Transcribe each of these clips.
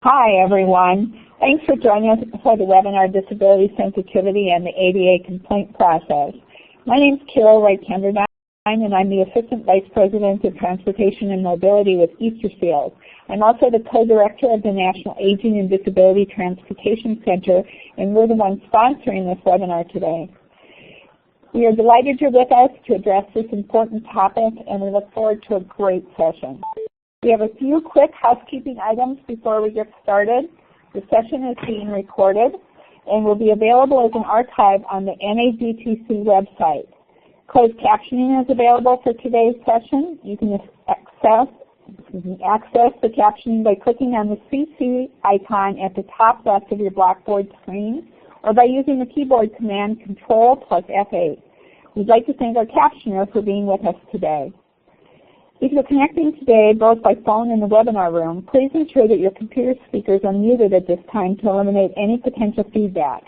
Hi, everyone. Thanks for joining us for the webinar, Disability Sensitivity and the ADA Complaint Process. My name is Carol Wright-Kenderdine, and I'm the Assistant Vice President of Transportation and Mobility with Easterfield. I'm also the co-director of the National Aging and Disability Transportation Center, and we're the ones sponsoring this webinar today. We are delighted you're with us to address this important topic, and we look forward to a great session. We have a few quick housekeeping items before we get started. The session is being recorded and will be available as an archive on the NADTC website. Closed captioning is available for today's session. You can access the captioning by clicking on the CC icon at the top left of your Blackboard screen or by using the keyboard command Control plus F8. We'd like to thank our captioner for being with us today. If you're connecting today both by phone and the webinar room, please ensure that your computer speakers are muted at this time to eliminate any potential feedback.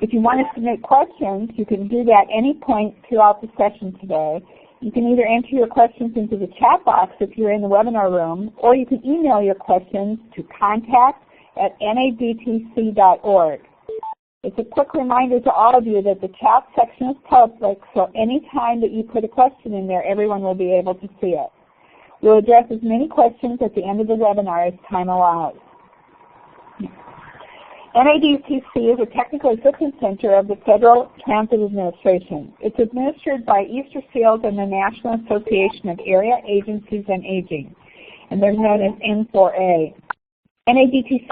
If you want to submit questions, you can do that any point throughout the session today. You can either enter your questions into the chat box if you're in the webinar room, or you can email your questions to contact@nadtc.org. It's a quick reminder to all of you that the chat section is public, so any time that you put a question in there, everyone will be able to see it. We'll address as many questions at the end of the webinar as time allows. NADTC is a technical assistance center of the Federal Transit Administration. It's administered by Easterfield and the National Association of Area Agencies on Aging, and they're known as N4A. NADTC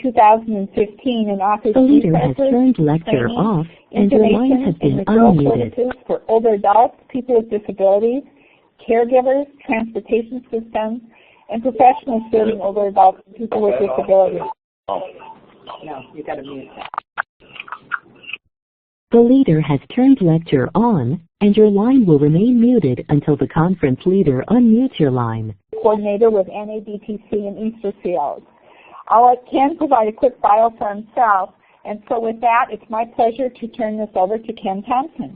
2015 and offers the leader has turned lecture off and your line has been unmuted for older adults, people with disabilities, caregivers, transportation systems, and professionals serving older adults and people with disabilities. No, you got to mute that. The leader has turned lecture on and your line will remain muted until the conference leader unmutes your line. Coordinator with NADTC in Easterfield. I'll let Ken provide a quick bio for himself, and so with that, it's my pleasure to turn this over to Ken Thompson.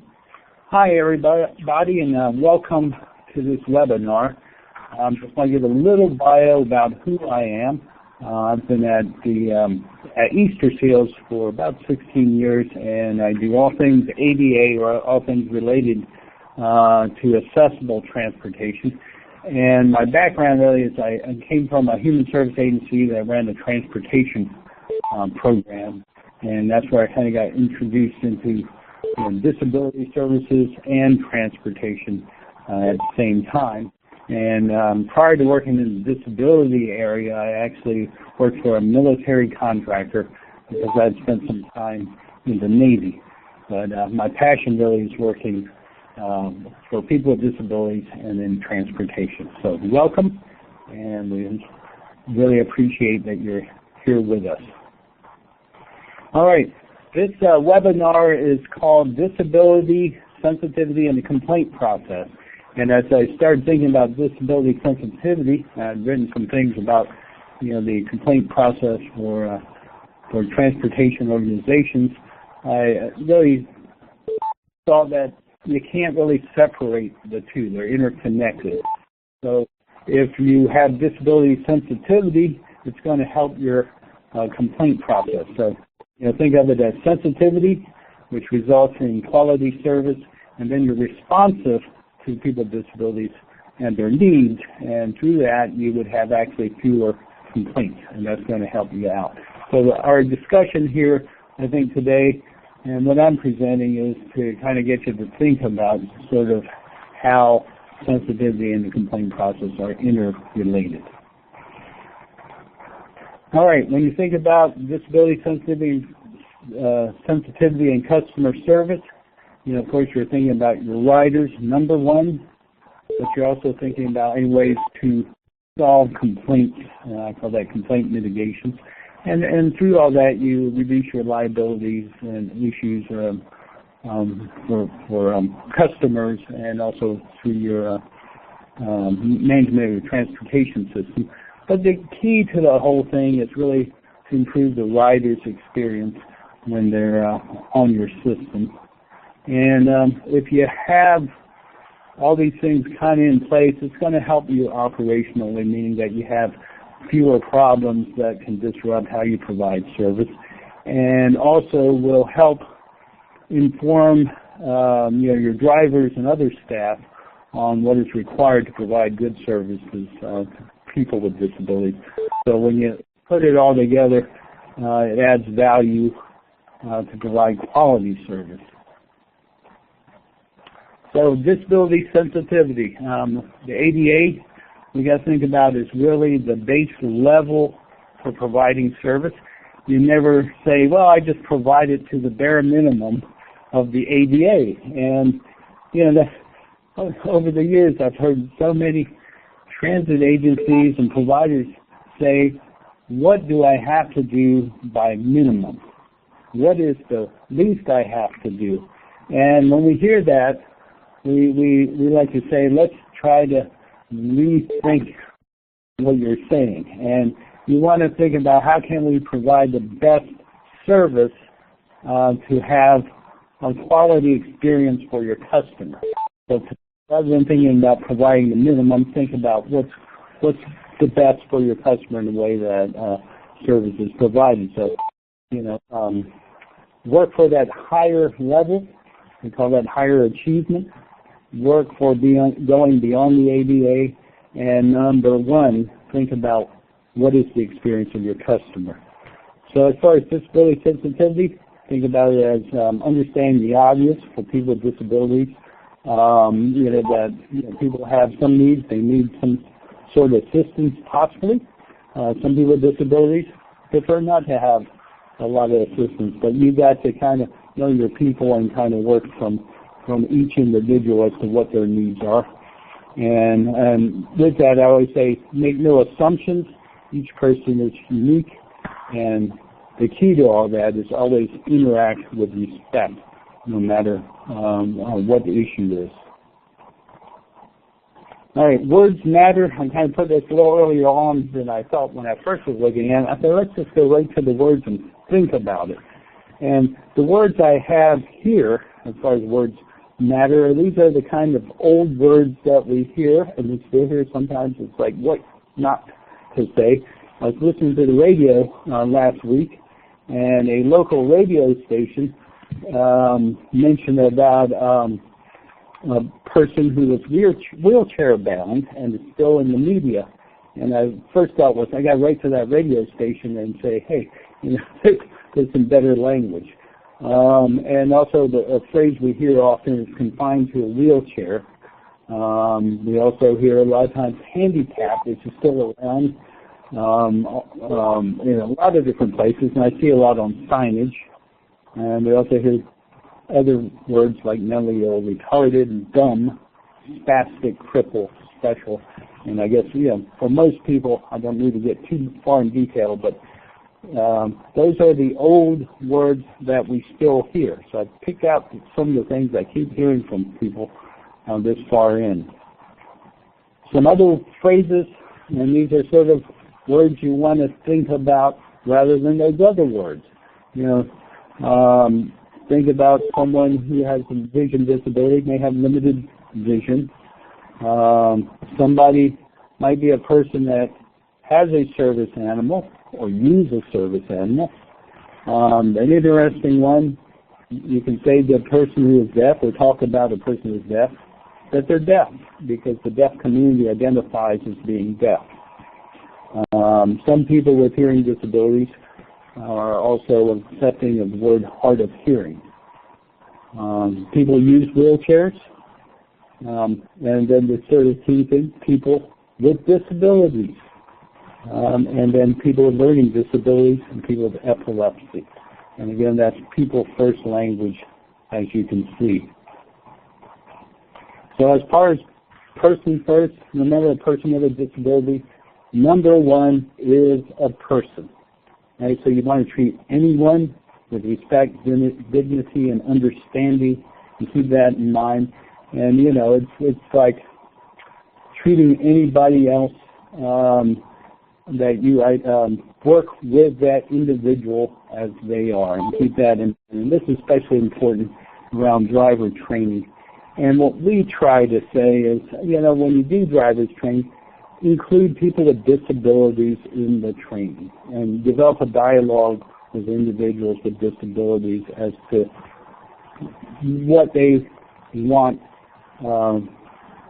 Hi, everybody, and welcome to this webinar. I just want to give a little bio about who I am. I've been at Easterfields for about 16 years, and I do all things ADA, or all things related to accessible transportation. And my background really is I came from a human service agency that ran the transportation program, and that's where I kind of got introduced into disability services and transportation at the same time. And prior to working in the disability area, I actually worked for a military contractor because I'd spent some time in the Navy. But my passion really is working for people with disabilities and in transportation. So welcome, and we really appreciate that you're here with us. All right, this webinar is called Disability Sensitivity and the Complaint Process. And as I started thinking about disability sensitivity, I've written some things about the complaint process for transportation organizations. I really saw that you can't really separate the two. They're interconnected. So if you have disability sensitivity, it's going to help your complaint process. So think of it as sensitivity, which results in quality service, and then you're responsive to people with disabilities and their needs, and through that you would have actually fewer complaints, and that's going to help you out. So our discussion here, I think today, and what I'm presenting is to kind of get you to think about sort of how sensitivity and the complaint process are interrelated. All right, when you think about disability sensitivity and customer service, of course you're thinking about your riders, number one, but you're also thinking about any ways to solve complaints, I call that complaint mitigation. And through all that, you reduce your liabilities and issues for customers, and also through your management of your transportation system. But the key to the whole thing is really to improve the rider's experience when they're on your system. And if you have all these things kind of in place, it's going to help you operationally, meaning that you have fewer problems that can disrupt how you provide service, and also will help inform your drivers and other staff on what is required to provide good services to people with disabilities. So when you put it all together, it adds value to provide quality service. So disability sensitivity. The ADA, we got to think about, is really the base level for providing service. You never say, well, I just provide it to the bare minimum of the ADA. And, over the years, I've heard so many transit agencies and providers say, what do I have to do by minimum? What is the least I have to do? And when we hear that, we like to say, let's try to rethink what you're saying. And you want to think about how can we provide the best service to have a quality experience for your customer. So rather than thinking about providing the minimum, think about what's the best for your customer in the way that service is provided. So, work for that higher level. We call that higher achievement. Work for going beyond the ADA. And number one, think about what is the experience of your customer. So as far as disability sensitivity, think about it as understanding the obvious for people with disabilities. People have some needs. They need some sort of assistance, possibly. Some people with disabilities prefer not to have a lot of assistance, but you got to kind of know your people and kind of work from each individual as to what their needs are. And with that, I always say, make no assumptions. Each person is unique, and the key to all that is always interact with respect, no matter what the issue is. All right, words matter. I kind of put this a little earlier on than I thought when I first was looking at it. I said, let's just go right to the words and think about it. And the words I have here, as far as words matter, these are the kind of old words that we hear, and we still hear sometimes. It's like, what not to say. I was listening to the radio last week, and a local radio station mentioned about a person who was wheelchair bound and is still in the media. And I first thought was I got right to that radio station and say, hey, there's some better language. And also a phrase we hear often is confined to a wheelchair. We also hear a lot of times handicapped, which is still around in a lot of different places, and I see a lot on signage. And we also hear other words like mentally ill, retarded, and dumb, spastic, cripple, special. And I guess, for most people, I don't need to get too far in detail, but those are the old words that we still hear. So I picked out some of the things I keep hearing from people this far in. Some other phrases, and these are sort of words you want to think about rather than those other words. Think about someone who has a vision disability, may have limited vision. Somebody might be a person that has a service animal or use a service animal. An interesting one, you can say the person who is deaf, or talk about a person who is deaf, that they're deaf, because the deaf community identifies as being deaf. Some people with hearing disabilities are also accepting of the word hard of hearing. People use wheelchairs, and then the sort of key thing, people with disabilities, and then people with learning disabilities and people with epilepsy. And again, that's people first language, as you can see. So as far as person first, remember a person with a disability, number one is a person. Right? So you want to treat anyone with respect, dignity, and understanding, and keep that in mind. And it's like treating anybody else that you work with that individual as they are, and keep that in. And this is especially important around driver training. And what we try to say is, when you do driver's training, include people with disabilities in the training and develop a dialogue with individuals with disabilities as to what they want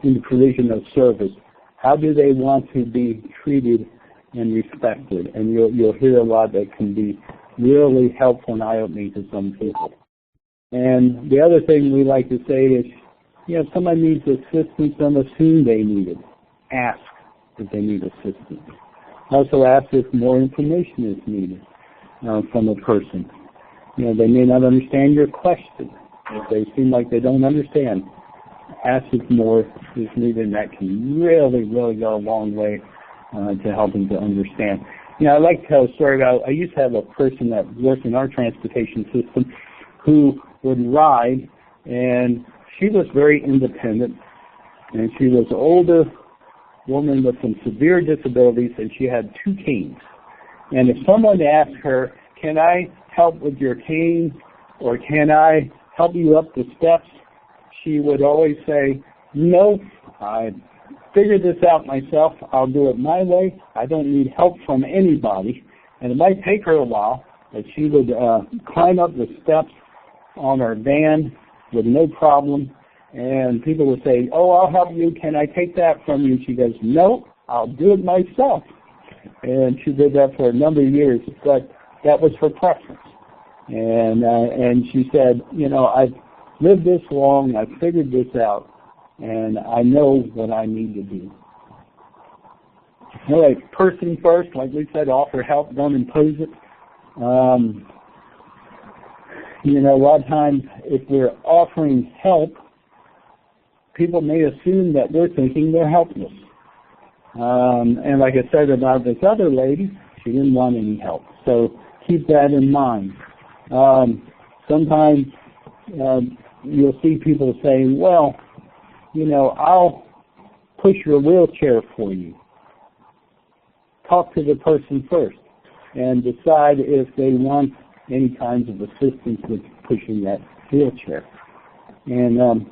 in the provision of service. How do they want to be treated and respected? And you'll hear a lot that can be really helpful and eye-opening to some people. And the other thing we like to say is, if somebody needs assistance, don't assume they need it. Ask if they need assistance. Also ask if more information is needed from a person. They may not understand your question. If they seem like they don't understand, ask if more is needed, and that can really, really go a long way to helping to understand. I'd like to tell a story about, I used to have a person that worked in our transportation system who would ride, and she was very independent, and she was an older woman with some severe disabilities, and she had 2 canes. And if someone asked her, can I help with your cane, or can I help you up the steps, she would always say, no, I figured this out myself. I'll do it my way. I don't need help from anybody. And it might take her a while, but she would climb up the steps on her van with no problem. And people would say, oh, I'll help you. Can I take that from you? She goes, no, I'll do it myself. And she did that for a number of years, but that was her preference. And she said, I've lived this long, I've figured this out, and I know what I need to do. All right, person first, like we said, offer help, don't impose it. A lot of times if we're offering help, people may assume that we're thinking they're helpless. And like I said about this other lady, she didn't want any help. So keep that in mind. Sometimes you'll see people saying, well, I'll push your wheelchair for you. Talk to the person first and decide if they want any kinds of assistance with pushing that wheelchair. And,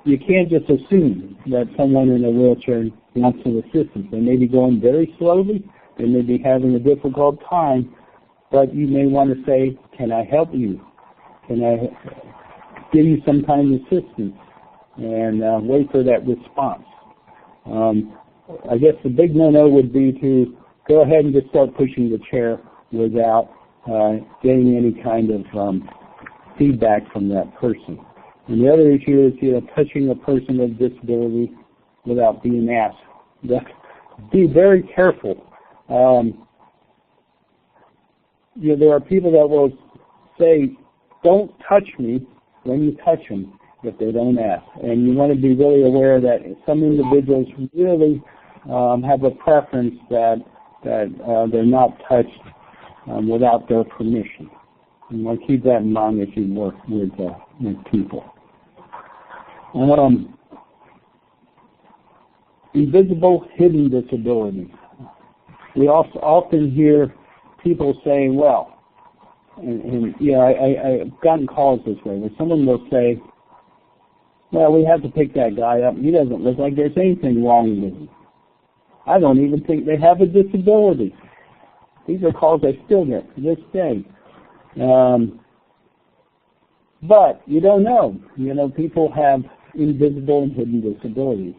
you can't just assume that someone in a wheelchair wants some assistance. They may be going very slowly. They may be having a difficult time, but you may want to say, can I help you? Can I give you some kind of assistance? And wait for that response. I guess the big no-no would be to go ahead and just start pushing the chair without getting any kind of feedback from that person. And the other issue is, touching a person with disability without being asked. Be very careful. There are people that will say, don't touch me when you touch them if they don't ask. And you want to be really aware that some individuals really have a preference that they're not touched without their permission. And I'll keep that in mind as you work with people. Invisible, hidden disabilities. We also often hear people saying, well, I've gotten calls this way, where someone will say, well, we have to pick that guy up. He doesn't look like there's anything wrong with him. I don't even think they have a disability. These are calls I still get to this day. But you don't know. People have invisible and hidden disabilities.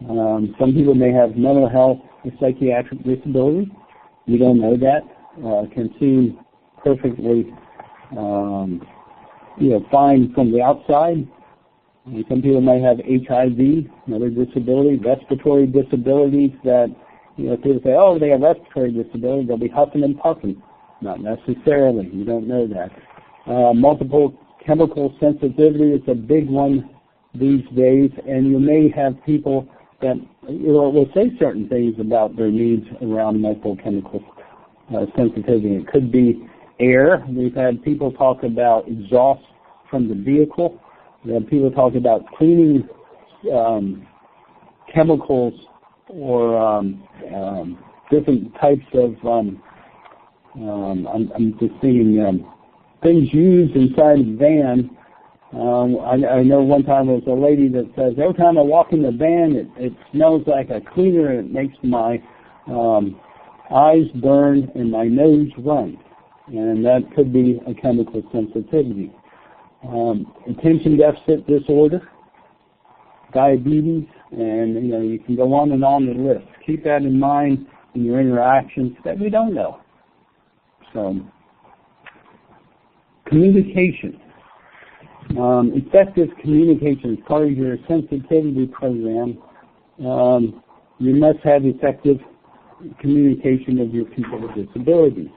Some people may have mental health or psychiatric disabilities. You don't know that. Can seem perfectly, fine from the outside. And some people may have HIV, another disability, respiratory disabilities that, people say, oh, they have respiratory disability, they'll be huffing and puffing. Not necessarily. You don't know that. Multiple chemical sensitivity is a big one these days, and you may have people that will say certain things about their needs around multiple chemical sensitivity. It could be air. We've had people talk about exhaust from the vehicle. We have people talk about cleaning chemicals or different types of, I'm just thinking, things used inside a van I know one time there was a lady that says, every time I walk in the van, it smells like a cleaner and it makes my eyes burn and my nose run. And that could be a chemical sensitivity. Attention deficit disorder, diabetes, and you can go on and on the list. Keep that in mind in your interactions that we don't know. So, communication. Effective communication is part of your sensitivity program. You must have effective communication with your people with disabilities.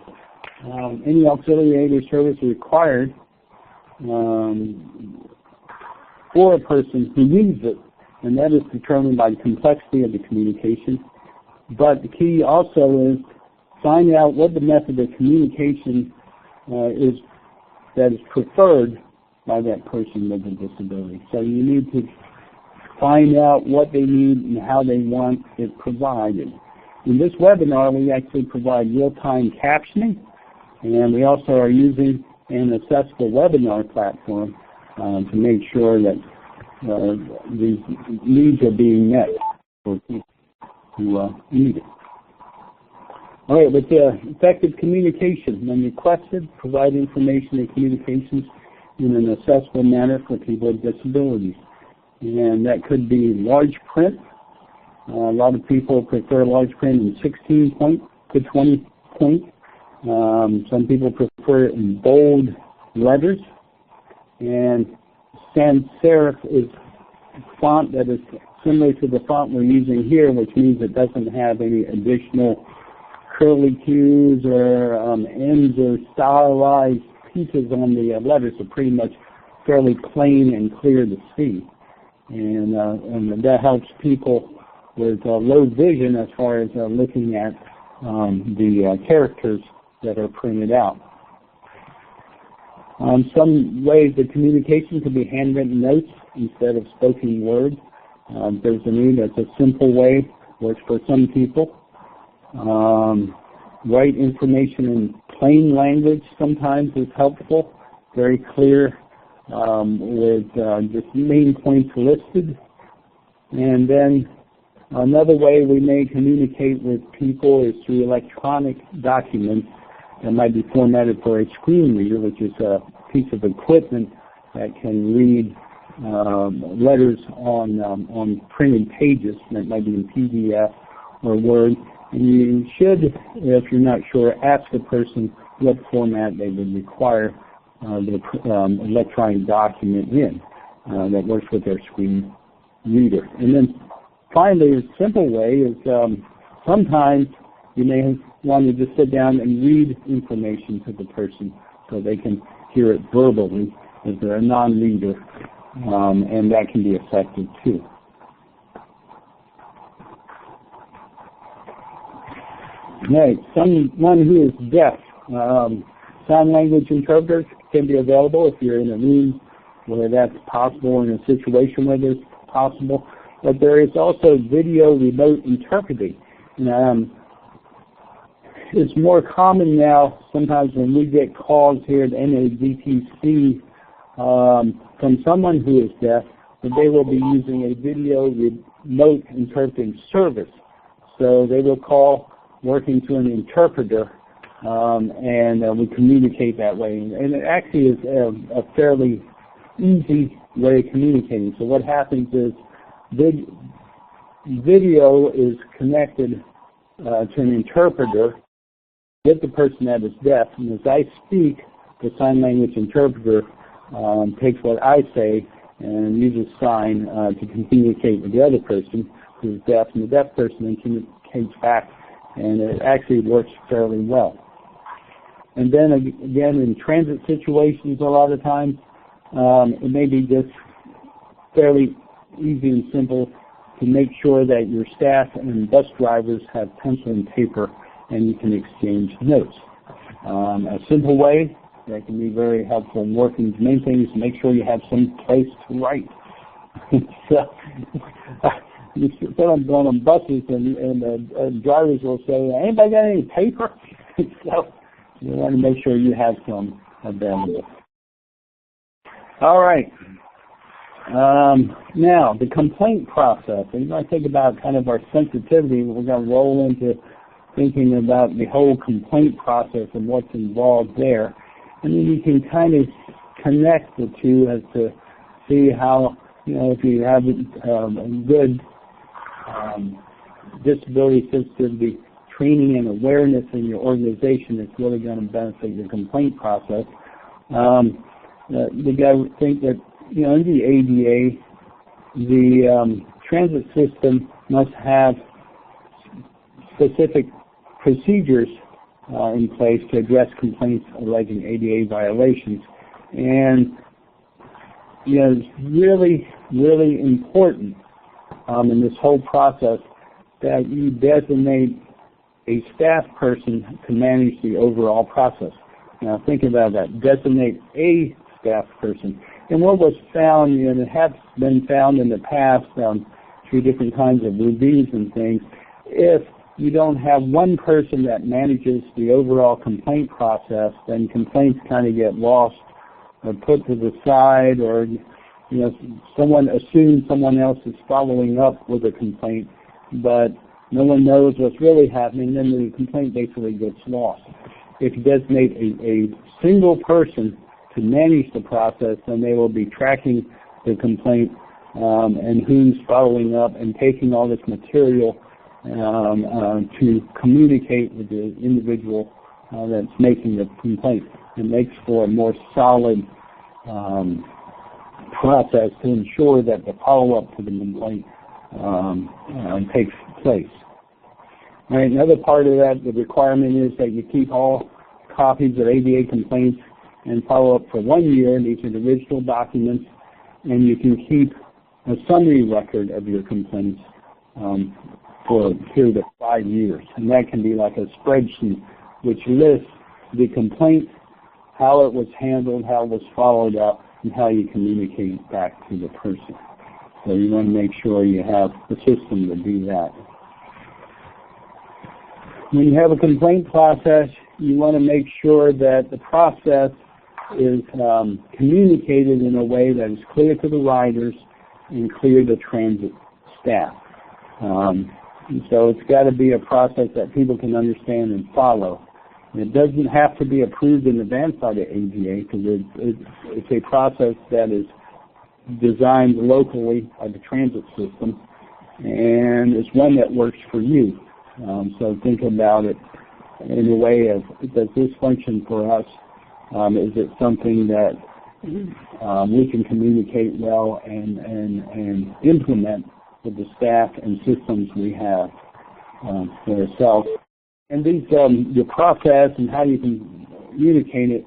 Any auxiliary aid or service required for a person who needs it, and that is determined by the complexity of the communication. But the key also is find out what the method of communication is that is preferred by that person with a disability. So you need to find out what they need and how they want it provided. In this webinar, we actually provide real-time captioning, and we also are using an accessible webinar platform to make sure that these needs are being met for people who need it. All right, with effective communication, when requested, provide information and communications in an accessible manner for people with disabilities. And that could be large print. A lot of people prefer large print in 16 point to 20 point. Some people prefer it in bold letters. And sans serif is font that is similar to the font we're using here, which means it doesn't have any additional curly cues or ends or stylized pieces on the letters, are pretty much fairly plain and clear to see. And that helps people with low vision as far as looking at the characters that are printed out. Some ways of communication can be handwritten notes instead of spoken word. There's a need. That's a simple way, works for some people. Write information in plain language sometimes is helpful, very clear with just main points listed. And then another way we may communicate with people is through electronic documents that might be formatted for a screen reader, which is a piece of equipment that can read letters on printed pages that might be in PDF or Word. And you should, if you're not sure, ask the person what format they would require the electronic document in that works with their screen reader. And then finally, a simple way is sometimes you may want to just sit down and read information to the person so they can hear it verbally if they're a non-reader, and that can be effective too. Right, someone who is deaf, sign language interpreters can be available if you're in a room where that's possible, in a situation where it's possible. But there is also video remote interpreting. It's more common now, sometimes when we get calls here at NADTC from someone who is deaf, that they will be using a video remote interpreting service. So they will call working through an interpreter, and we communicate that way. And it actually is a fairly easy way of communicating. So what happens is video is connected to an interpreter with the person that is deaf, and as I speak, the sign language interpreter takes what I say and uses sign to communicate with the other person who is deaf, and the deaf person then communicates back, and it actually works fairly well. And then again, in transit situations, a lot of times, it may be just fairly easy and simple to make sure that your staff and bus drivers have pencil and paper and you can exchange notes. A simple way that can be very helpful in working. The main thing is to make sure you have some place to write. So, you sit on going on buses and drivers will say, anybody got any paper? So you want to make sure you have some available. All right. Now, the complaint process. And I think about kind of our sensitivity. We're going to roll into thinking about the whole complaint process and what's involved there. And then you can kind of connect the two as to see how, if you have a good disability sensitivity training and awareness in your organization, it's really going to benefit your complaint process. You got to think that, in the ADA, the transit system must have specific procedures in place to address complaints alleging ADA violations. And it's really, really important in this whole process that you designate a staff person to manage the overall process. Now think about that, designate a staff person. And what was found, and it has been found in the past through different kinds of reviews and things, if you don't have one person that manages the overall complaint process, then complaints kind of get lost or put to the side, or someone assumes someone else is following up with a complaint, but no one knows what's really happening, then the complaint basically gets lost. If you designate a single person to manage the process, then they will be tracking the complaint and who's following up and taking all this material to communicate with the individual that's making the complaint. It makes for a more solid process to ensure that the follow-up to the complaint takes place. All right, another part of that, the requirement is that you keep all copies of ADA complaints and follow up for 1 year. These are the original documents, and you can keep a summary record of your complaints for a period of 5 years. And that can be like a spreadsheet which lists the complaint, how it was handled, how it was followed up, and how you communicate back to the person. So you want to make sure you have the system to do that. When you have a complaint process, you want to make sure that the process is communicated in a way that is clear to the riders and clear to transit staff. So it's got to be a process that people can understand and follow. And it doesn't have to be approved in advance by the ADA, because it's a process that is designed locally by the transit system, and it's one that works for you. So think about it in a way of, does this function for us? Is it something that we can communicate well and implement with the staff and systems we have for ourselves? And these, your process and how you can communicate it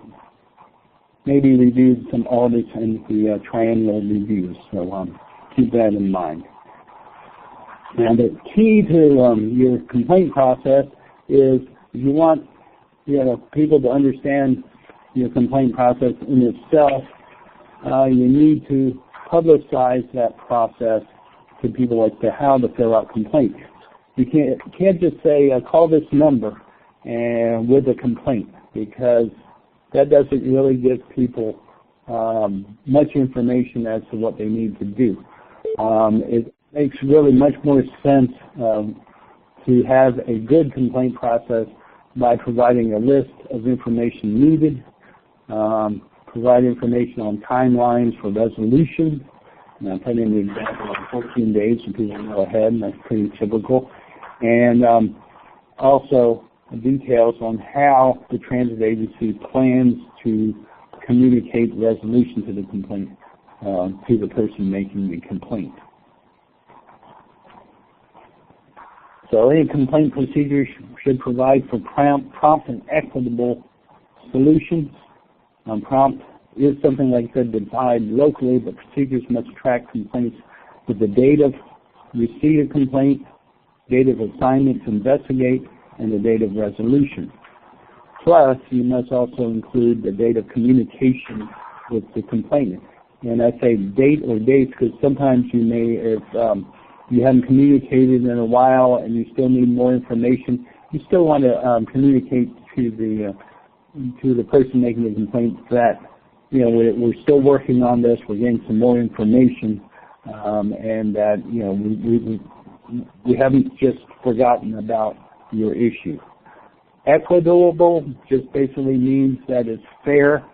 may be reviewed some audits and the triennial reviews. So keep that in mind. Now the key to your complaint process is, if you want people to understand your complaint process in itself, you need to publicize that process to people as to how to fill out complaints. You can't just say, call this number and with a complaint, because that doesn't really give people much information as to what they need to do. It makes really much more sense to have a good complaint process by providing a list of information needed, provide information on timelines for resolution. And I'm putting an example of 14 days so people know ahead, and that's pretty typical. And also details on how the transit agency plans to communicate resolution to the complaint to the person making the complaint. So any complaint procedure should provide for prompt and equitable solutions. Prompt is something, like I said, defined locally, but procedures must track complaints with the date of receipt of complaint, date of assignment to investigate, and the date of resolution. Plus, you must also include the date of communication with the complainant. And I say date or dates because sometimes you may, if you haven't communicated in a while and you still need more information, you still want to communicate to the person making the complaint that we're still working on this. We're getting some more information, and that we haven't just forgotten about your issue. Equitable just basically means that it's fair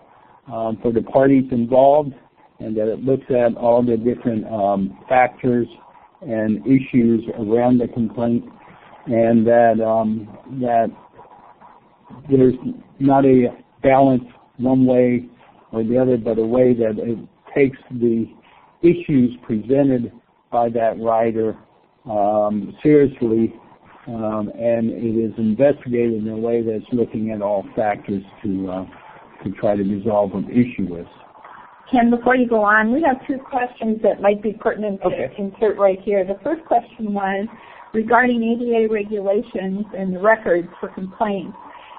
for the parties involved, and that it looks at all the different factors and issues around the complaint, and that there's not a balance one way or the other, but a way that it takes the issues presented by that rider seriously, and it is investigated in a way that's looking at all factors to try to resolve an issue with. Ken, before you go on, we have two questions that might be pertinent to insert right here. The first question was regarding ADA regulations and the records for complaints.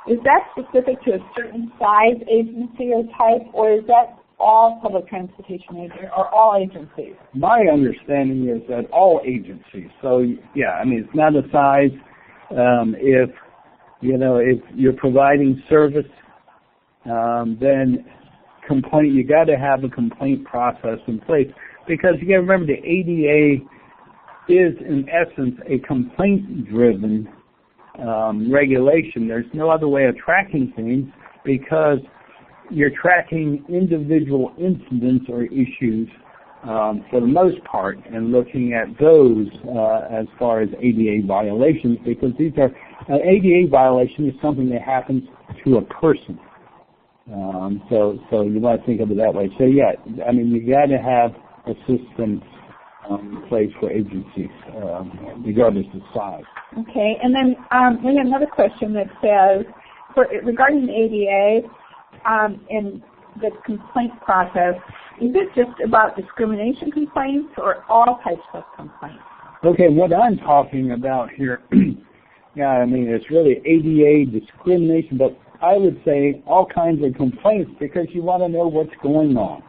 Is that specific to a certain size agency or type, or is that all public transportation agencies or all agencies? My understanding is that all agencies. So yeah, I mean, it's not a size. If you're providing service, then you got to have a complaint process in place, because you got to remember the ADA is in essence a complaint-driven regulation. There's no other way of tracking things, because you're tracking individual incidents or issues for the most part, and looking at those as far as ADA violations, because these are ADA violation is something that happens to a person. So you want to think of it that way. So yeah, I mean, you got to have a system in place for agencies, regardless of size. Okay, and then we have another question that says, regarding the ADA and the complaint process, is it just about discrimination complaints or all types of complaints? Okay, what I'm talking about here, yeah, I mean, it's really ADA discrimination, but I would say all kinds of complaints, because you want to know what's going on.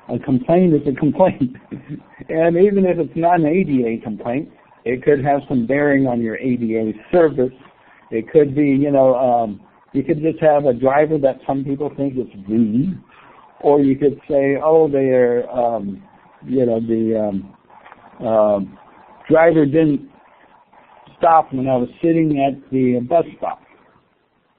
A complaint is a complaint. And even if it's not an ADA complaint, it could have some bearing on your ADA service. It could be, you could just have a driver that some people think is rude, or you could say, oh, they're, the driver didn't stop when I was sitting at the bus stop.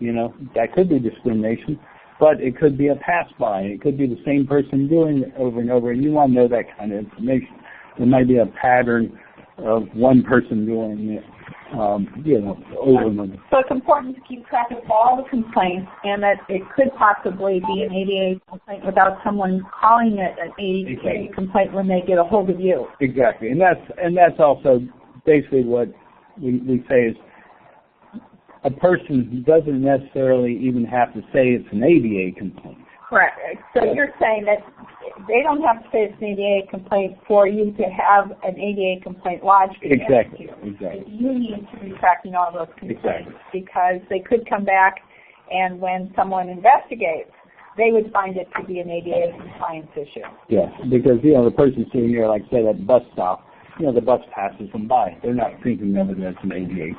That could be discrimination, but it could be a pass-by. It could be the same person doing it over and over, and you want to know that kind of information. There might be a pattern of one person doing it, over and over. So it's important to keep track of all the complaints, and that it could possibly be an ADA complaint without someone calling it an ADA complaint when they get a hold of you. Exactly, and that's also basically what we say is, a person doesn't necessarily even have to say it's an ADA complaint. Correct. So you're saying that they don't have to say it's an ADA complaint for you to have an ADA complaint lodged against you. Exactly. You need to be tracking all those complaints, because they could come back, and when someone investigates, they would find it to be an ADA compliance issue. Yeah, because the person sitting here, like say at the bus stop, the bus passes them by. They're not thinking of it as an ADA.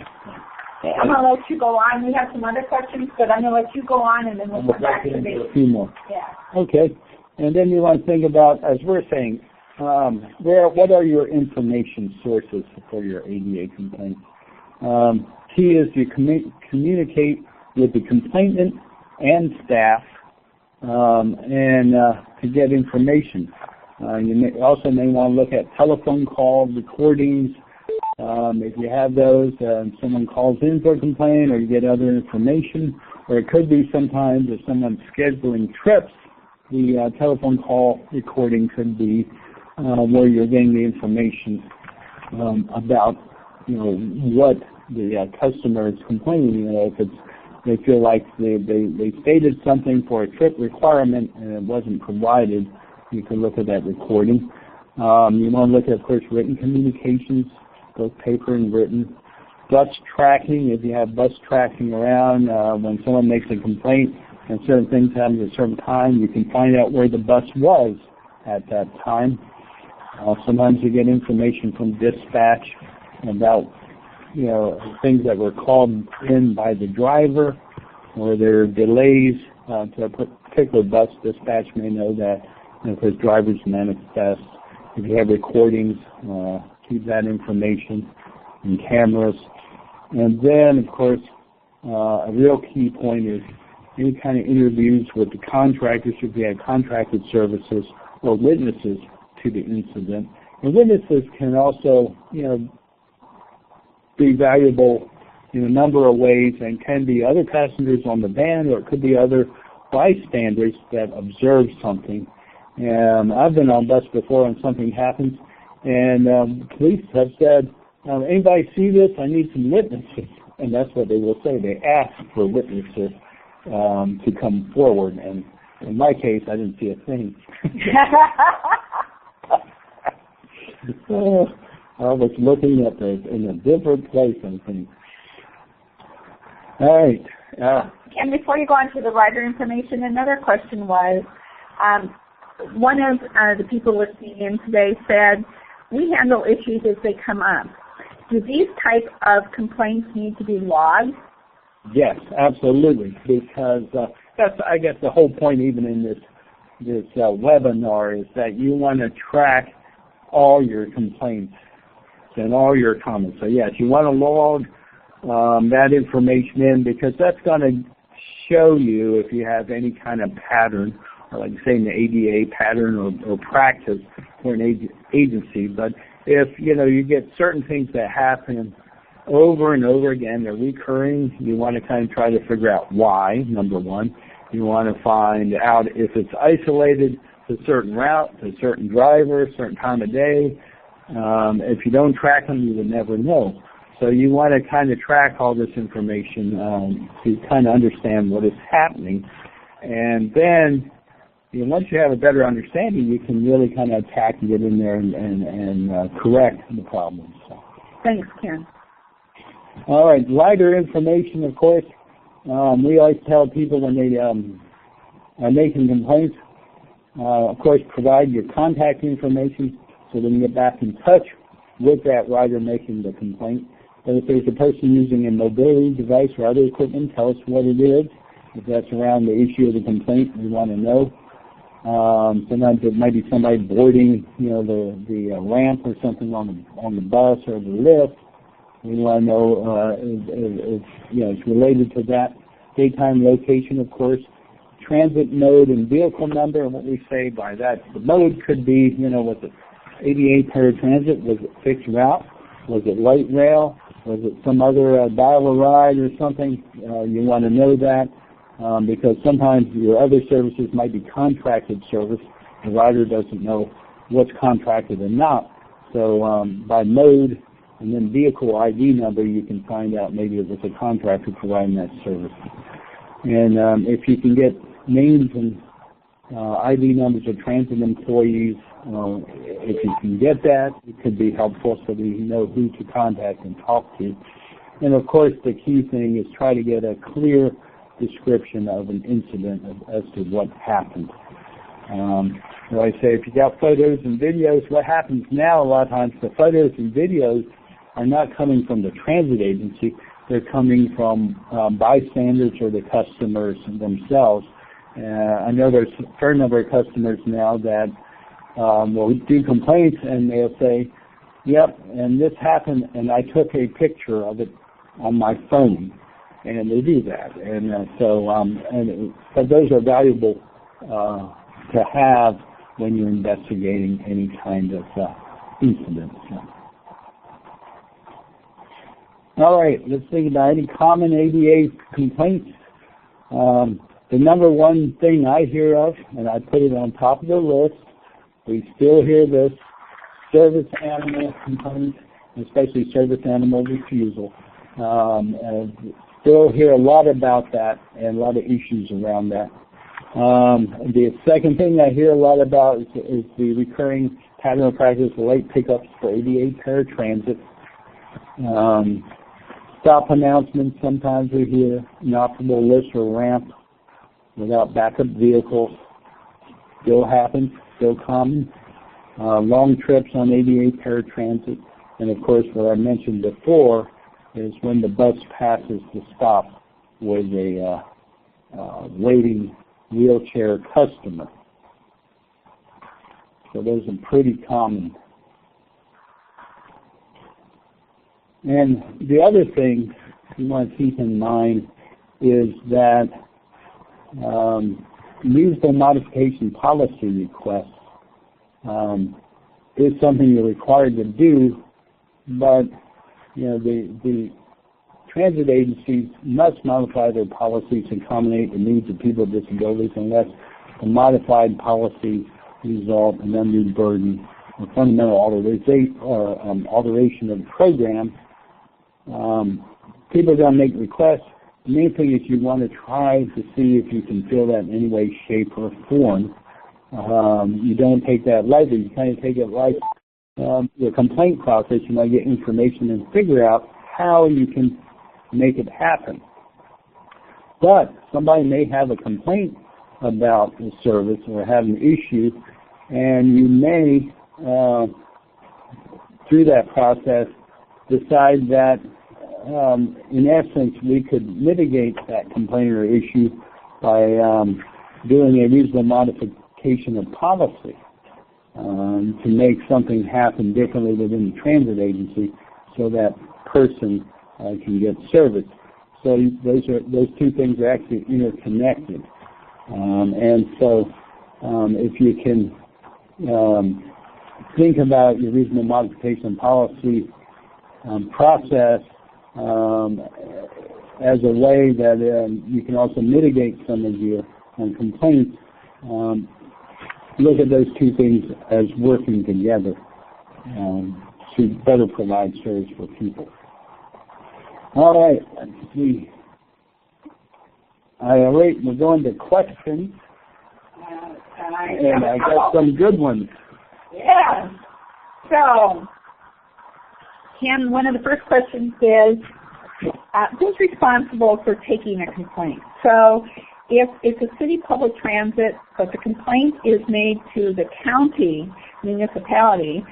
Okay, I'm going to let you go on. We have some other questions, but I'm going to let you go on, and then we'll come back to me. A few more. Yeah. Okay. And then you want to think about, as we're saying, what are your information sources for your ADA complaint? Key is you communicate with the complainant and staff, and to get information. You also may want to look at telephone call recordings. If you have those, someone calls in for a complaint, or you get other information, or it could be sometimes if someone's scheduling trips, the telephone call recording could be where you're getting the information about, what the customer is complaining. If they feel like they stated something for a trip requirement and it wasn't provided, you can look at that recording. You want to look at, of course, written communications, both paper and written. Bus tracking, if you have bus tracking around, when someone makes a complaint and certain things happen at a certain time, you can find out where the bus was at that time. Sometimes you get information from dispatch about, things that were called in by the driver, or there are delays to particular bus, dispatch may know that. If there's driver's manifest, if you have recordings, keep that information and cameras. And then, of course, a real key point is any kind of interviews with the contractors, if you have contracted services or witnesses to the incident. And witnesses can also, be valuable in a number of ways, and can be other passengers on the van, or it could be other bystanders that observe something. And I've been on bus before and something happens, and police have said, anybody see this? I need some witnesses. And that's what they will say. They ask for witnesses to come forward. And in my case, I didn't see a thing. I was looking at in a different place, I think. All right. And before you go on to the rider information, another question was, one of the people listening in today said, we handle issues as they come up. Do these type of complaints need to be logged? Yes, absolutely, because that's, I guess, the whole point even in this webinar is that you want to track all your complaints and all your comments. So yes, you want to log that information in, because that's going to show you if you have any kind of pattern, or like say in the ADA pattern or practice for an agency. But if you get certain things that happen over and over again, they're recurring, you want to kind of try to figure out why, number one. You want to find out if it's isolated to a certain route, to a certain driver, a certain time of day. If you don't track them, you will never know. So you want to kind of track all this information to kind of understand what is happening. And then, once you have a better understanding, you can really kind of attack and get in there and correct the problems. So. Thanks, Ken. All right, rider information, of course. We always tell people when they are making complaints, of course, provide your contact information so they can get back in touch with that rider making the complaint. But if there's a person using a mobility device or other equipment, tell us what it is. If that's around the issue of the complaint, we want to know. Sometimes it might be somebody boarding, the ramp or something on the bus or the lift. We want to know if it's related to that. Daytime location, of course. Transit mode and vehicle number, and what we say by that. The mode could be, was it ADA paratransit? Was it fixed route? Was it light rail? Was it some other dial-a-ride or something? You want to know that because sometimes your other services might be contracted service. The rider doesn't know what's contracted and not. So by mode and then vehicle ID number, you can find out maybe if it's a contractor providing that service. And if you can get names and ID numbers of transit employees, if you can get that, it could be helpful so that you know who to contact and talk to. And of course, the key thing is try to get a clear description of an incident as to what happened. I say if you got photos and videos, what happens now a lot of times, the photos and videos are not coming from the transit agency, they're coming from bystanders or the customers themselves. I know there's a fair number of customers now that will do complaints and they'll say, yep, and this happened and I took a picture of it on my phone. And they do that. And but those are valuable to have when you're investigating any kind of incident. All right, let's think about any common ADA complaints. The number one thing I hear of, and I put it on top of the list, we still hear this, service animal complaints, especially service animal refusal. Still hear a lot about that and a lot of issues around that. The second thing I hear a lot about is the recurring pattern of practice of late pickups for ADA paratransit. Stop announcements, sometimes we hear inoperable lift or ramp without backup vehicles. Still happens, still common. Long trips on ADA paratransit. And of course, what I mentioned before is when the bus passes the stop with a waiting wheelchair customer. So those are pretty common. And the other thing you want to keep in mind is that reasonable modification policy requests is something you're required to do, but the transit agencies must modify their policies to accommodate the needs of people with disabilities unless the modified policies result in undue burden or fundamental alteration of the program. People are going to make requests. The main thing is you want to try to see if you can fill that in any way, shape, or form. You don't take that lightly. You kind of take it like the complaint process. You might get information and figure out how you can make it happen. But somebody may have a complaint about the service or have an issue, and you may, through that process, decide that in essence, we could mitigate that complaint or issue by doing a reasonable modification of policy to make something happen differently within the transit agency so that person can get service. So those two things are actually interconnected. And so if you can think about your reasonable modification policy process as a way that you can also mitigate some of your complaints, look at those two things as working together to better provide service for people. All right, let's see. We're going to questions, and I got some good ones. Yeah. So, Ken, one of the first questions is, who's responsible for taking a complaint? So, if it's a city public transit, but the complaint is made to the county municipality,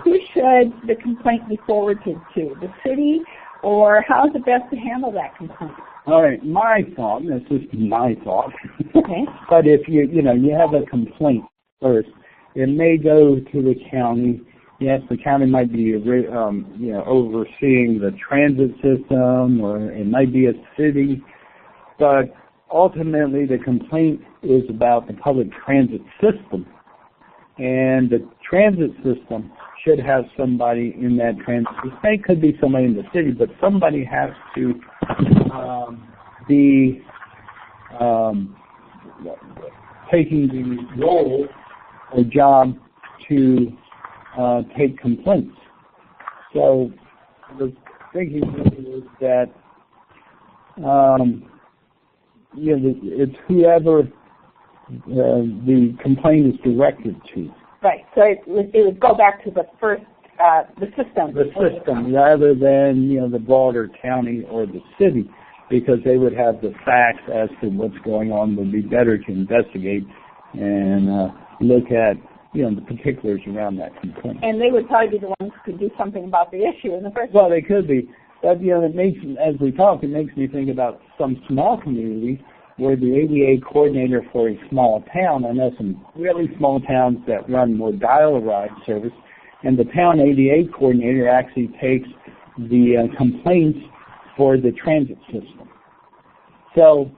who should the complaint be forwarded to? The city, or how is it best to handle that complaint? All right, my thought, this is my thought, okay. But if you have a complaint first, it may go to the county. Yes, the county might be overseeing the transit system, or it might be a city, but ultimately the complaint is about the public transit system, and the transit system should have somebody in that transit system. It could be somebody in the city, but somebody has to be taking the role or job to take complaints. So the thinking is that it's whoever the complaint is directed to. Right. So it would go back to the first, the system. The system, rather than the broader county or the city, because they would have the facts as to what's going on. Would be better to investigate and look at the particulars around that complaint. And they would probably be the ones who could do something about the issue in the first place. Well, they could be. But, it makes, as we talk, it makes me think about some small communities where the ADA coordinator for a small town, I know some really small towns that run more dial-a-ride service, and the town ADA coordinator actually takes the complaints for the transit system. So,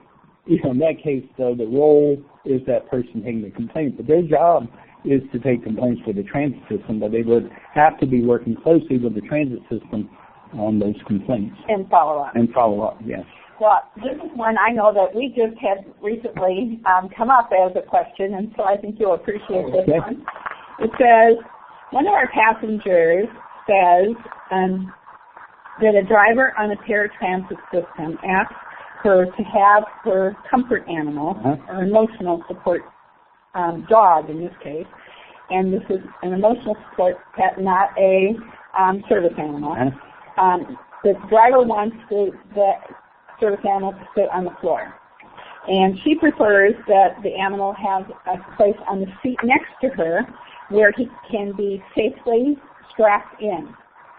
in that case, though, the role is that person taking the complaint, but their job is to take complaints for the transit system, but they would have to be working closely with the transit system on those complaints. And follow up. And follow up, yes. Well, this is one I know that we just had recently come up as a question, and so I think you'll appreciate this one. It says, one of our passengers says that a driver on a paratransit system asked her to have her comfort animal, or emotional support dog in this case, and this is an emotional support pet, not a service animal. The driver wants the service animal to sit on the floor, and she prefers that the animal has a place on the seat next to her where he can be safely strapped in.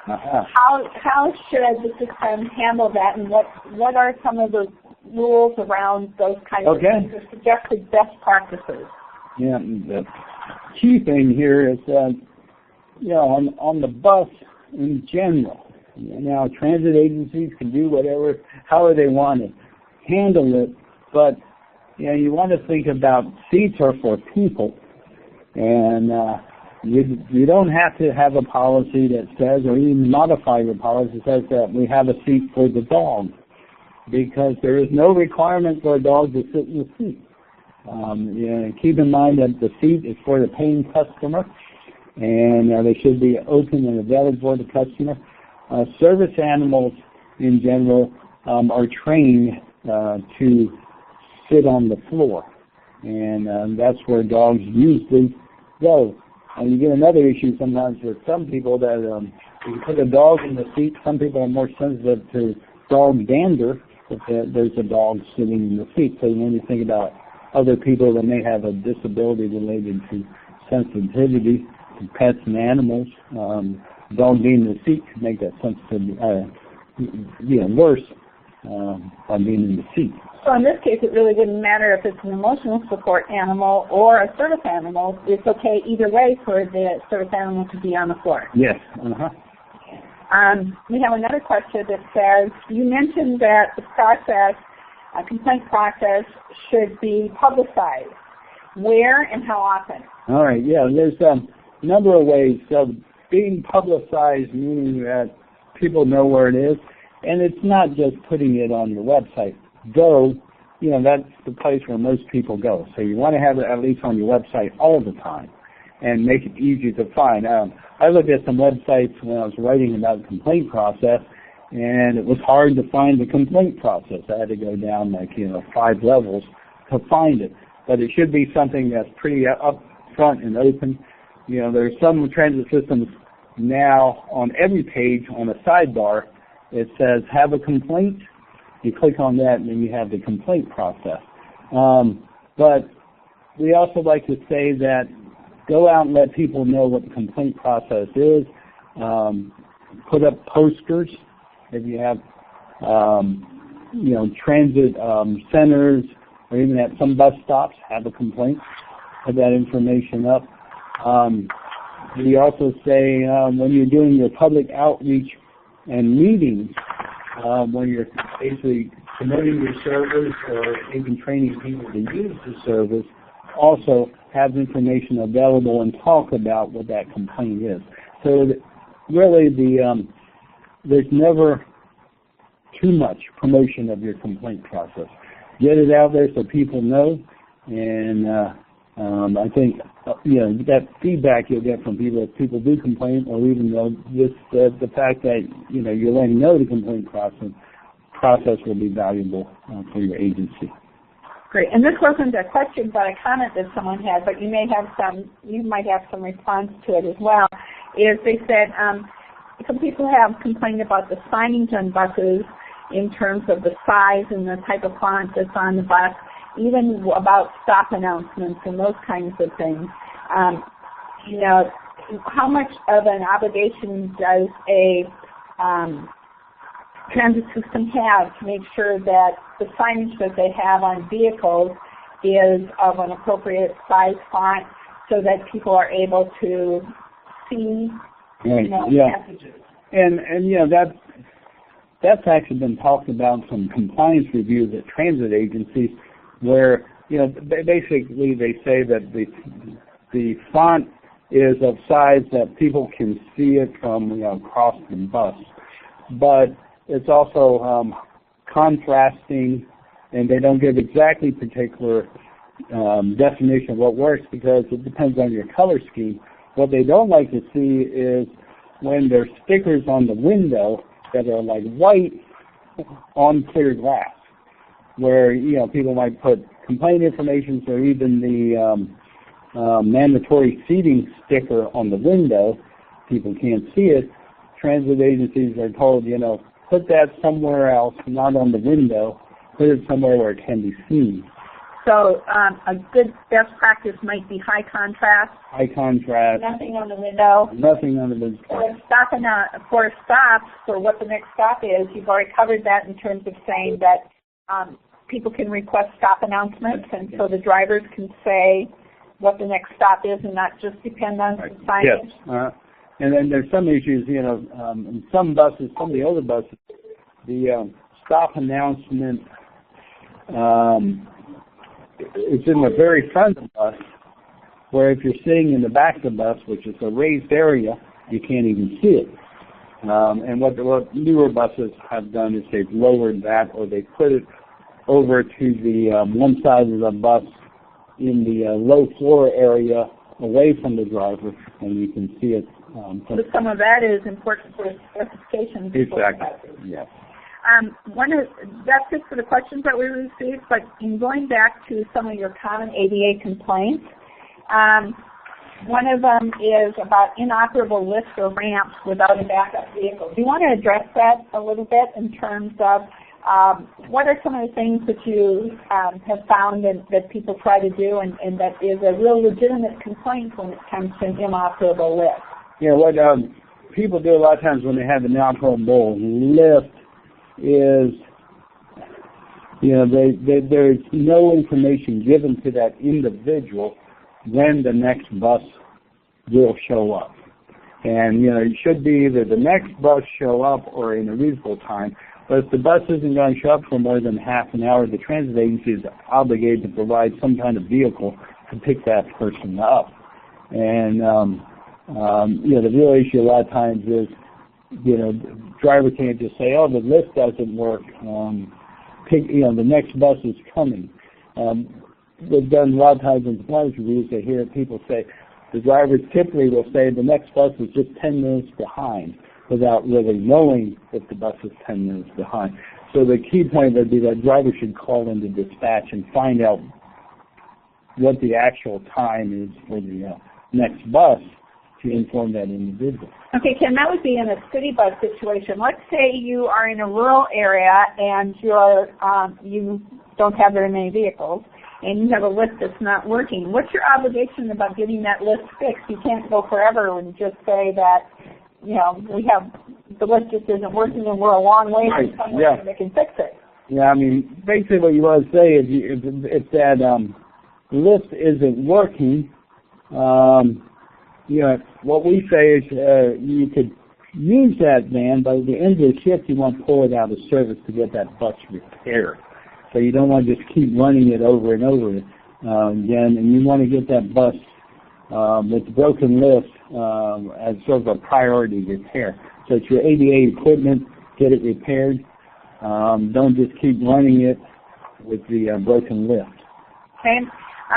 How should the system handle that, and what are some of the rules around those kinds of things, or suggested best practices? Yeah, the key thing here is that, on the bus in general, now transit agencies can do whatever, however they want to handle it, but you want to think about seats are for people, and you don't have to have a policy that says, or even modify your policy that says that we have a seat for the dog, because there is no requirement for a dog to sit in the seat. Keep in mind that the seat is for the paying customer, and they should be open and available for the customer. Service animals in general are trained to sit on the floor, and that's where dogs usually go. And you get another issue sometimes with some people that you put a dog in the seat. Some people are more sensitive to dog dander if there's a dog sitting in the seat. So when you think about other people that may have a disability related to sensitivity to pets and animals, dog being in the seat could make that sensitivity worse by being in the seat. So in this case, it really wouldn't matter if it's an emotional support animal or a service animal. It's okay either way for the service animal to be on the floor. Yes. We have another question that says, you mentioned that the process, complaint process, should be publicized. Where and how often? All right, there's a number of ways. So being publicized meaning that people know where it is, and it's not just putting it on your website. Though, that's the place where most people go. So you want to have it at least on your website all the time and make it easy to find. I looked at some websites when I was writing about the complaint process, and it was hard to find the complaint process. I had to go down 5 levels to find it. But it should be something that's pretty upfront and open. There's some transit systems now on every page on a sidebar. It says, have a complaint. You click on that, and then you have the complaint process. But we also like to say that go out and let people know what the complaint process is. Put up posters if you have, transit centers, or even at some bus stops, have a complaint. Put that information up. We also say when you're doing your public outreach and meetings, when you're basically promoting your service or even training people to use the service, also have information available and talk about what that complaint is. So really there's never too much promotion of your complaint process. Get it out there so people know, and I think that feedback you'll get from people if people do complain, or even just the fact that you're letting know the complaint process will be valuable for your agency. Great. And this wasn't a question but a comment that someone had, but you might have some response to it as well. Is they said some people have complained about the signage on buses in terms of the size and the type of font that's on the bus, even about stop announcements and those kinds of things. How much of an obligation does a transit system have to make sure that the signage that they have on vehicles is of an appropriate size font so that people are able to see messages? And that's actually been talked about some compliance reviews at transit agencies where, basically they say that the font is of size that people can see it from, across the bus. But it's also contrasting, and they don't give exactly particular definition of what works because it depends on your color scheme. What they don't like to see is when there's stickers on the window that are like white on clear glass, where people might put complaint information or even the mandatory seating sticker on the window. People can't see it. Transit agencies are told, put that somewhere else, not on the window. Put it somewhere where it can be seen. So a good best practice might be high contrast. High contrast. Nothing on the window. Nothing on the window. For stops, for what the next stop is, you've already covered that in terms of saying that people can request stop announcements, and so the drivers can say what the next stop is and not just depend on the signage. Yes. And then there's some issues, you know, in some buses, some of the older buses, the stop announcement is in the very front of the bus, where if you're sitting in the back of the bus, which is a raised area, you can't even see it. And what newer buses have done is they've lowered that, or they put it over to the one side of the bus in the low floor area away from the driver, and you can see it. So some of that is important for specifications. Exactly, yes. That's it for the questions that we received, but in going back to some of your common ADA complaints, one of them is about inoperable lifts or ramps without a backup vehicle. Do you want to address that a little bit in terms of what are some of the things that you have found that people try to do and that is a real legitimate complaint when it comes to an inoperable lift? Yeah, what people do a lot of times when they have an inoperable lift is, you know, there's no information given to that individual when the next bus will show up. And, you know, it should be either the next bus show up or in a reasonable time. But if the bus isn't going to show up for more than half an hour, the transit agency is obligated to provide some kind of vehicle to pick that person up. And, you know, the real issue a lot of times is, you know, the driver can't just say, oh, the lift doesn't work, you know, the next bus is coming. We've done a lot of times in compliance reviews, I hear people say, the drivers typically will say the next bus is just 10 minutes behind without really knowing if the bus is 10 minutes behind. So the key point would be that driver should call into dispatch and find out what the actual time is for the next bus to inform that individual. Okay, Ken, that would be in a city bus situation. Let's say you are in a rural area and you don't have very many vehicles and you have a lift that's not working. What's your obligation about getting that lift fixed? You can't go forever and just say that, you know, the lift just isn't working and we're a long way from someone that can fix it. Yeah, I mean, basically what you want to say is if that lift isn't working, you know, what we say is you could use that van, but at the end of the shift you want to pull it out of service to get that bus repaired. So you don't want to just keep running it over and over again, and you want to get that bus with the broken lift as sort of a priority repair. So it's your ADA equipment, get it repaired. Don't just keep running it with the broken lift. Okay.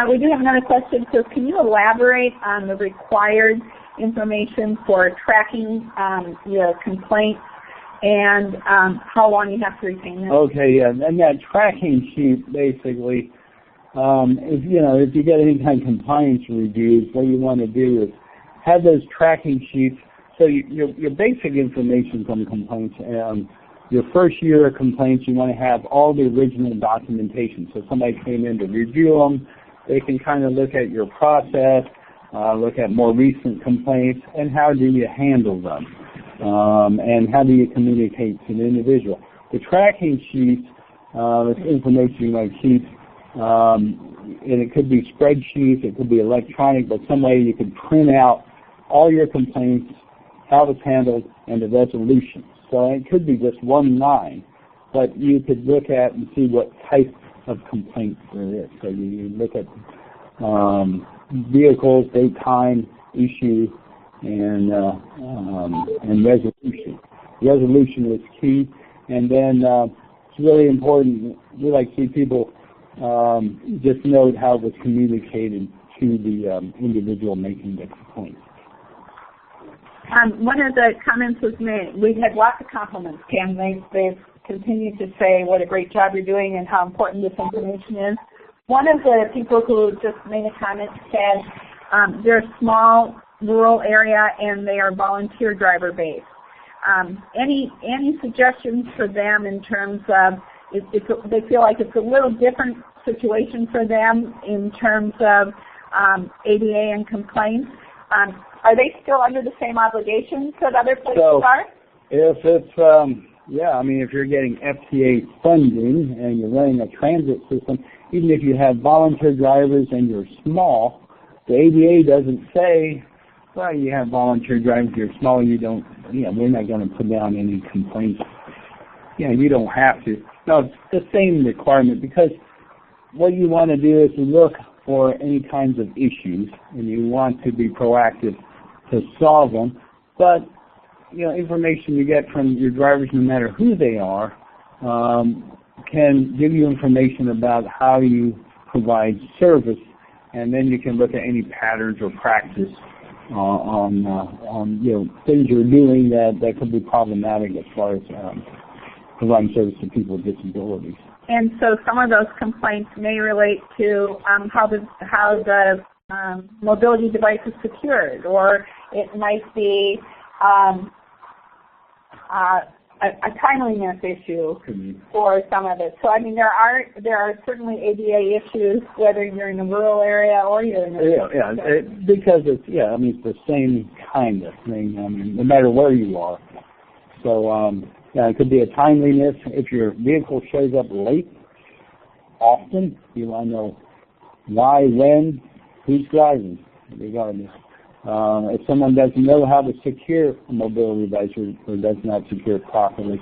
We do have another question. So can you elaborate on the required information for tracking your complaints and how long you have to retain them? Okay, yeah, and that tracking sheet basically, if you get any kind of compliance reviews, what you want to do is have those tracking sheets. So your basic information from complaints, your first year of complaints, you want to have all the original documentation. So somebody came in to review them. They can kind of look at your process, look at more recent complaints, and how do you handle them, and how do you communicate to the individual. The tracking sheet is information you might keep, and it could be spreadsheets, it could be electronic, but some way you could print out all your complaints, how it's handled, and the resolution. So it could be just one line, but you could look at and see what type of complaint there is. So you look at vehicles, date, time, issue, and resolution. Resolution is key, and then it's really important. We like to see people just note how it was communicated to the individual making the complaint. One of the comments was made, we've had lots of compliments, Cam. They've continued to say what a great job you're doing and how important this information is. One of the people who just made a comment said they're a small rural area and they are volunteer driver based. Any suggestions for them in terms of if they feel like it's a little different situation for them in terms of ADA and complaints? Are they still under the same obligations that other places are? If it's Yeah, I mean, if you're getting FTA funding and you're running a transit system, even if you have volunteer drivers and you're small, the ADA doesn't say, well, you have volunteer drivers, you're small, you don't, we're not going to put down any complaints. You don't have to. No, it's the same requirement, because what you want to do is look for any kinds of issues, and you want to be proactive to solve them. But information you get from your drivers, no matter who they are, can give you information about how you provide service, and then you can look at any patterns or practice on things you're doing that could be problematic as far as providing service to people with disabilities. And so some of those complaints may relate to how the mobility device is secured, or it might be a timeliness issue for some of it. So I mean, there are certainly ADA issues whether you're in a rural area or you're in a because it's it's the same kind of thing. I mean, no matter where you are. So it could be a timeliness if your vehicle shows up late. Often you want to know why, when, who's driving, regardless. If someone doesn't know how to secure a mobility device or does not secure it properly,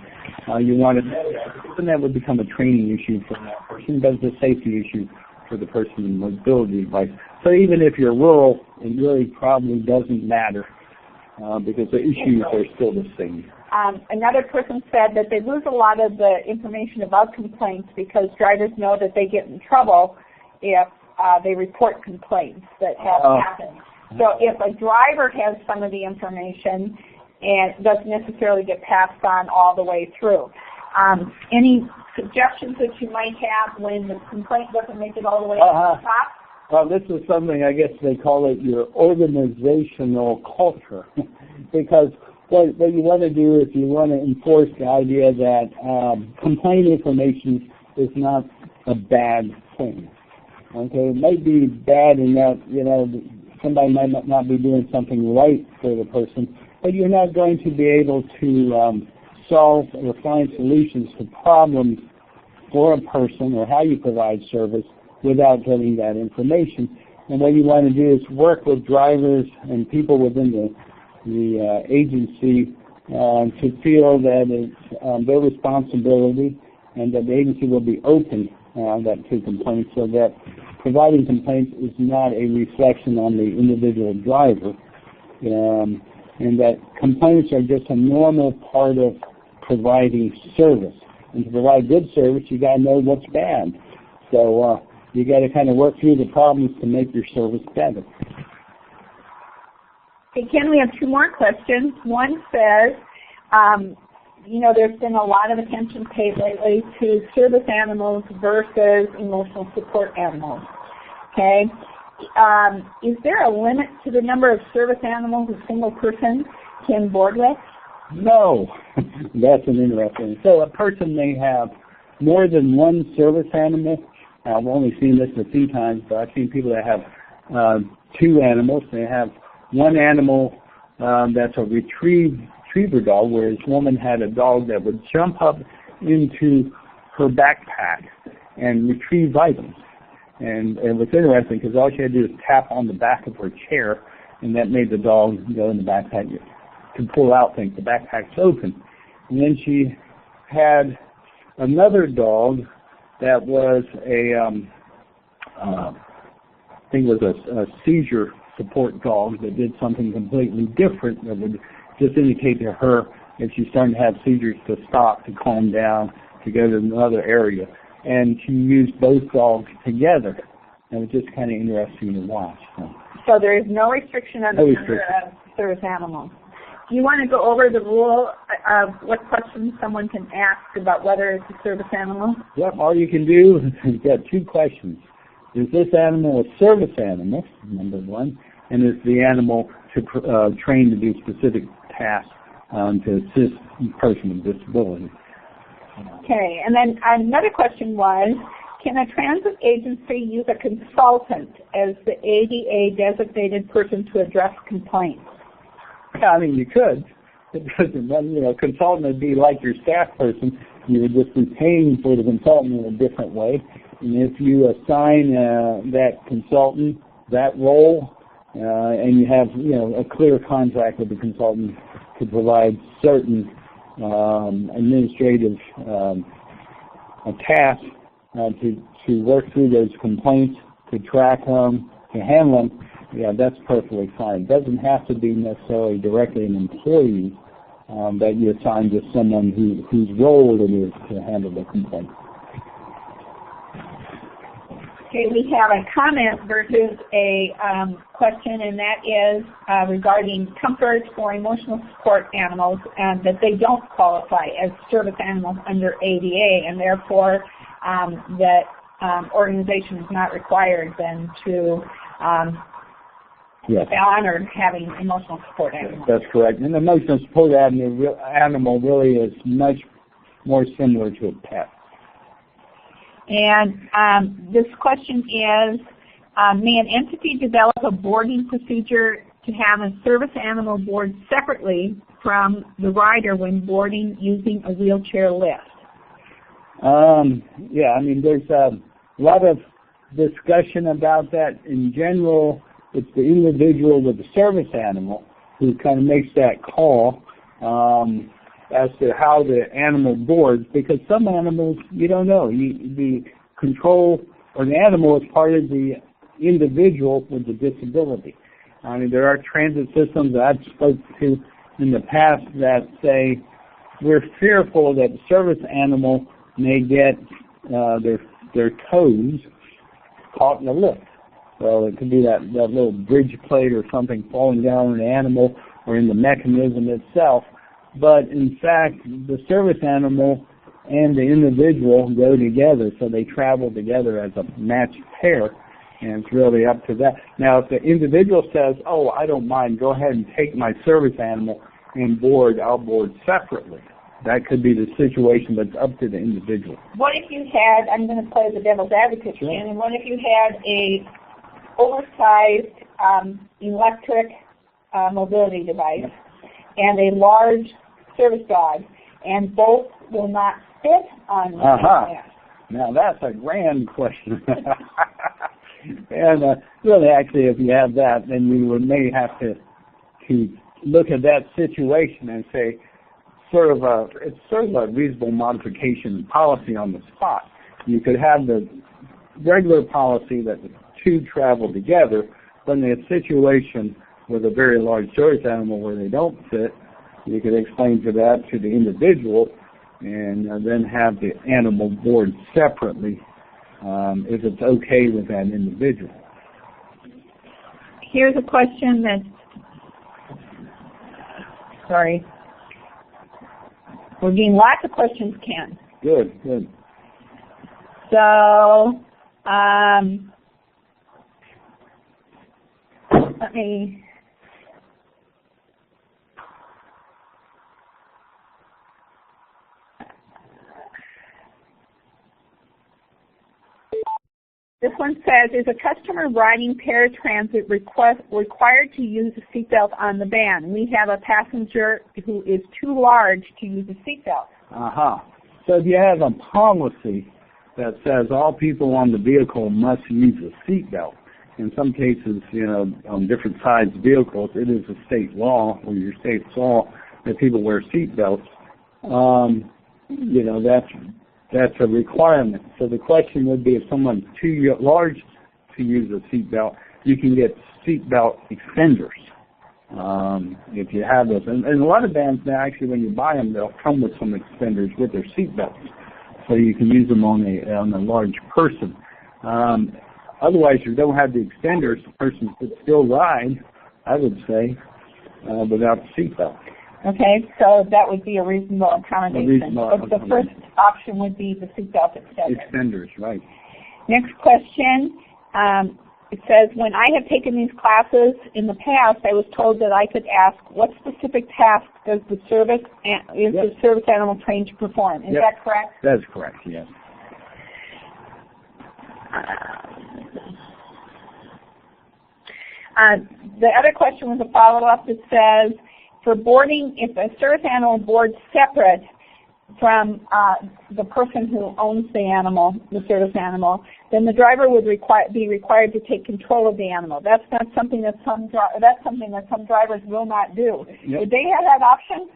you want to know that. And that would become a training issue for that person, but it's a safety issue for the person in the mobility device. So even if you're rural, it really probably doesn't matter because the issues are still the same. Another person said that they lose a lot of the information about complaints because drivers know that they get in trouble if they report complaints that have happened. So if a driver has some of the information and it doesn't necessarily get passed on all the way through. Any suggestions that you might have when the complaint doesn't make it all the way to the top? Well, this is something, I guess they call it your organizational culture. Because what you want to do is you want to enforce the idea that complaint information is not a bad thing. Okay, it might be bad in that, somebody might not be doing something right for the person, but you're not going to be able to solve or find solutions to problems for a person or how you provide service without getting that information. And what you want to do is work with drivers and people within the agency to feel that it's their responsibility and that the agency will be open to complaints, so that providing complaints is not a reflection on the individual driver, and that complaints are just a normal part of providing service. And to provide good service, you got to know what's bad. So you got to kind of work through the problems to make your service better. Okay, Ken, we have two more questions. One says, there's been a lot of attention paid lately to service animals versus emotional support animals. Okay, is there a limit to the number of service animals a single person can board with? No, that's an interesting. So a person may have more than one service animal. I've only seen this a few times, but I've seen people that have two animals. They have one animal that's a retriever dog, where this woman had a dog that would jump up into her backpack and retrieve items. And it was interesting because all she had to do was tap on the back of her chair, and that made the dog go in the backpack to pull out things. The backpack's open. And then she had another dog that was a seizure support dog that did something completely different that would just indicate to her if she's starting to have seizures to stop, to calm down, to go to another area. And she used both dogs together. And it was just kind of interesting to watch. So there is no restriction on the number of service animals. Do you want to go over the rule of what questions someone can ask about whether it's a service animal? Yep, all you can do is get two questions. Is this animal a service animal, number one, and is the animal trained to do specific tasks to assist a person with disability? Okay, and then another question was, can a transit agency use a consultant as the ADA designated person to address complaints? Yeah, I mean, you could. it doesn't run, you know, consultant would be like your staff person. You would just be paying for the consultant in a different way. And if you assign that consultant that role, and you have, you know, a clear contract with the consultant to provide certain administrative tasks to work through those complaints, to track them, to handle them, yeah, that's perfectly fine. It doesn't have to be necessarily directly an employee that you assign to someone whose role it is to handle the complaint. Okay, we have a comment versus a question, and that is regarding comfort or emotional support animals, and that they don't qualify as service animals under ADA, and therefore that organization is not required then to yes. honor having emotional support animals. That's correct. And the emotional support animal really is much more similar to a pet. And this question is, may an entity develop a boarding procedure to have a service animal board separately from the rider when boarding using a wheelchair lift? Yeah, I mean, there's a lot of discussion about that. In general, it's the individual with the service animal who kind of makes that call as to how the animal boards, because some animals, you don't know. The control or the animal is part of the individual with the disability. I mean, there are transit systems that I've spoken to in the past that say we're fearful that the service animal may get their toes caught in the lift. Well, it could be that little bridge plate or something falling down on the animal or in the mechanism itself. But in fact, the service animal and the individual go together, so they travel together as a matched pair, and it's really up to that. Now, if the individual says, oh, I don't mind, go ahead and take my service animal and board, I'll board separately. That could be the situation, but it's up to the individual. What if you had, I'm going to play the devil's advocate again, and what if you had a oversized electric mobility device and a large service dog, and both will not fit on the Now that's a grand question. And really, actually, if you have that, then you may have to look at that situation and say, it's sort of a reasonable modification policy on the spot. You could have the regular policy that the two travel together, but in a situation with a very large service animal where they don't fit, you could explain that to the individual and then have the animal board separately if it's okay with that individual. Here's a question that, we're getting lots of questions, Ken. Good, good. So, let me... This one says, is a customer riding paratransit required to use a seatbelt on the van? We have a passenger who is too large to use a seatbelt. So if you have a policy that says all people on the vehicle must use a seatbelt, in some cases, you know, on different size vehicles, it is a state law, or your state law, that people wear seatbelts. You know, that's a requirement. So the question would be, if someone's too large to use a seatbelt, you can get seatbelt extenders. If you have those, and a lot of vans now, actually, when you buy them, they'll come with some extenders with their seatbelts, so you can use them on a large person. Otherwise, if you don't have the extenders, the person could still ride, I would say, without the seatbelt. Okay, so that would be a reasonable accommodation. But the first option would be the seatbelt extenders. Extenders, right. Next question. It says, when I have taken these classes in the past, I was told that I could ask, what specific task does the service animal trained to perform? Is that correct? That's correct, yes. The other question was a follow-up that says, for boarding, if a service animal boards separate from the person who owns the animal, the service animal, then the driver would be required to take control of the animal. That's not something that some drivers will not do. Yep. Would they have that option?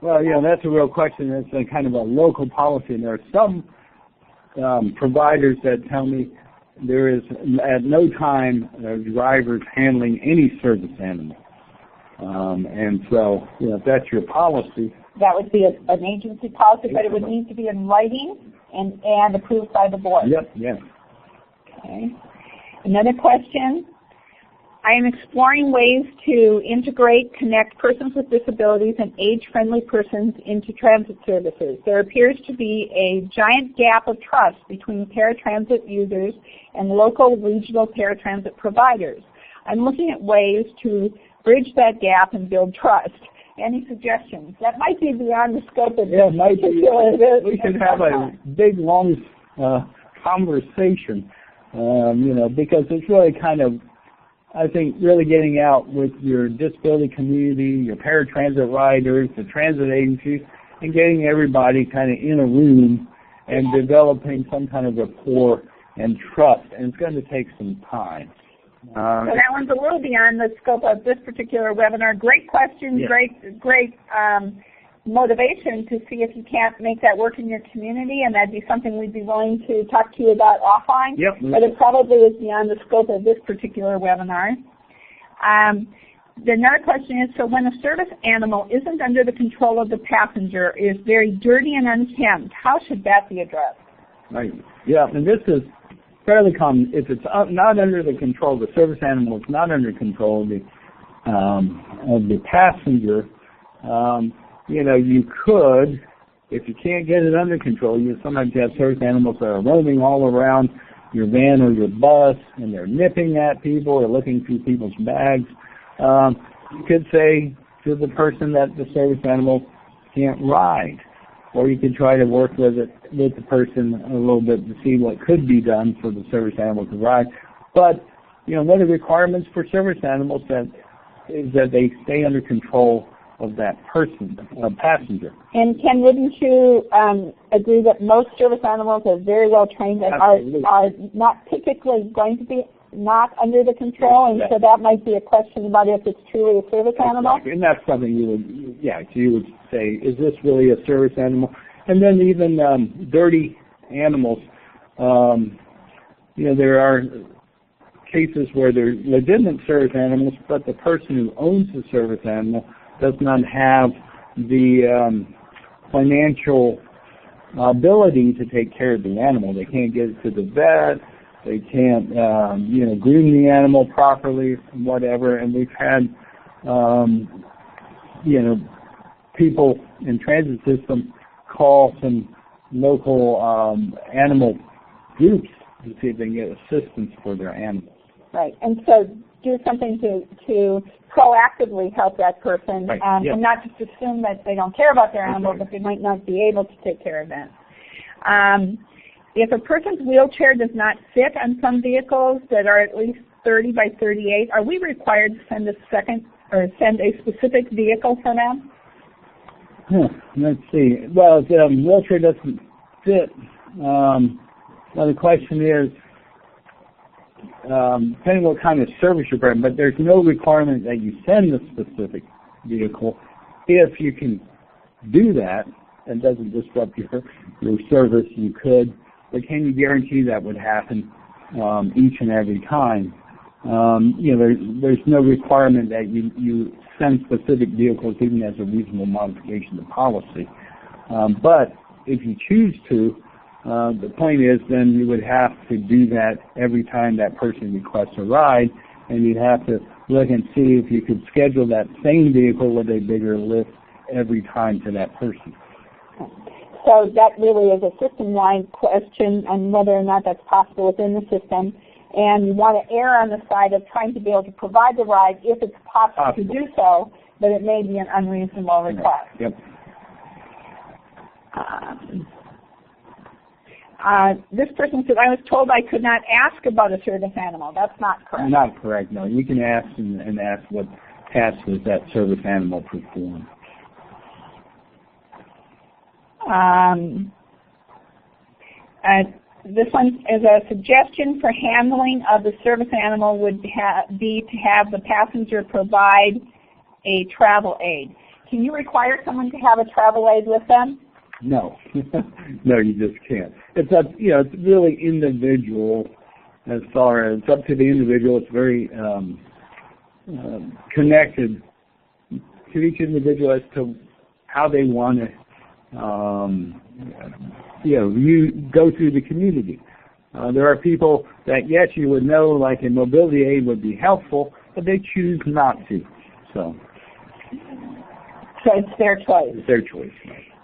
Well, that's a real question. It's a kind of a local policy, and there are some providers that tell me there is at no time drivers handling any service animal. And so, if that's your policy, that would be an agency policy, but it would need to be in writing and approved by the board. Yep, yes. Okay. Another question. I am exploring ways to connect persons with disabilities and age-friendly persons into transit services. There appears to be a giant gap of trust between paratransit users and local regional paratransit providers. I'm looking at ways to bridge that gap and build trust. Any suggestions? That might be beyond the scope of this. Yeah, it might be. We should have a big, long conversation, because it's really kind of, I think, really getting out with your disability community, your paratransit riders, the transit agencies, and getting everybody kind of in a room and developing some kind of rapport and trust. And it's going to take some time. So that one's a little beyond the scope of this particular webinar. Great question, yeah. great motivation to see if you can't make that work in your community, and that'd be something we'd be willing to talk to you about offline. Yep. But it probably is beyond the scope of this particular webinar. Another question is, so when a service animal isn't under the control of the passenger, is very dirty and unkempt, how should that be addressed? Right. Yeah, and this is fairly common. If it's not under the control, the service animal is not under control of the passenger, you could, if you can't get it under control, sometimes you have service animals that are roaming all around your van or your bus, and they're nipping at people or looking through people's bags. You could say to the person that the service animal can't ride. Or you could try to work with the person a little bit to see what could be done for the service animal to ride. But, one of the requirements for service animals is that they stay under control of that person, passenger. And Ken, wouldn't you agree that most service animals are very well trained and are not typically going to be not under the control, and so that might be a question about if it's truly a service animal? And that's something you would say, is this really a service animal? And then even dirty animals, there are cases where they're legitimate service animals, but the person who owns the service animal does not have the financial ability to take care of the animal. They can't get it to the vet. They can't, groom the animal properly, whatever. And we've had, people in transit system call some local animal groups to see if they can get assistance for their animals. Right, and so do something to proactively help that person, right. And not just assume that they don't care about their animal, but they might not be able to take care of that. If a person's wheelchair does not fit on some vehicles that are at least 30 by 38, are we required to send a specific vehicle for them? Let's see. Well, if the wheelchair doesn't fit, the question is, depending what kind of service you're providing, but there's no requirement that you send a specific vehicle. If you can do that and doesn't disrupt your service, you could. But can you guarantee that would happen each and every time? There's no requirement that you send specific vehicles even as a reasonable modification to policy. But if you choose to, the point is then you would have to do that every time that person requests a ride, and you'd have to look and see if you could schedule that same vehicle with a bigger lift every time to that person. So that really is a system-wide question on whether or not that's possible within the system. And you want to err on the side of trying to be able to provide the ride if it's possible to do so, but it may be an unreasonable request. Yep. This person said, I was told I could not ask about a service animal. That's not correct. Not correct, no. You can ask and ask what tasks does that service animal perform? This one is a suggestion for handling of the service animal would be to have the passenger provide a travel aid. Can you require someone to have a travel aid with them? No, no, you just can't. It's up, it's really individual as far as it's up to the individual. It's very connected to each individual as to how they want to, you go through the community. There are people that, yes, you would know, like a mobility aid would be helpful, but they choose not to. So it's their choice. It's their choice.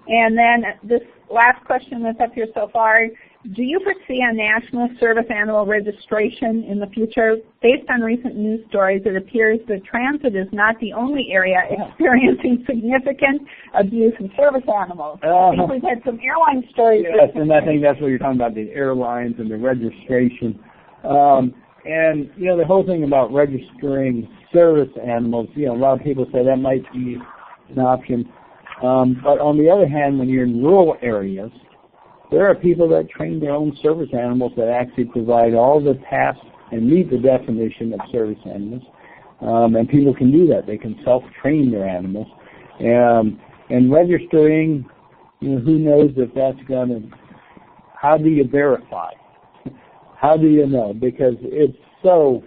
And then this last question that's up here so far, do you foresee a national service animal registration in the future? Based on recent news stories, it appears that transit is not the only area experiencing significant abuse of service animals. I think we've had some airline stories. Yes, and I think that's what you're talking about, the airlines and the registration. And, the whole thing about registering service animals, a lot of people say that might be an option. But on the other hand, when you're in rural areas, there are people that train their own service animals that actually provide all the tasks and meet the definition of service animals. And people can do that. They can self-train their animals. And registering, who knows if that's going to, how do you verify? How do you know? Because it's so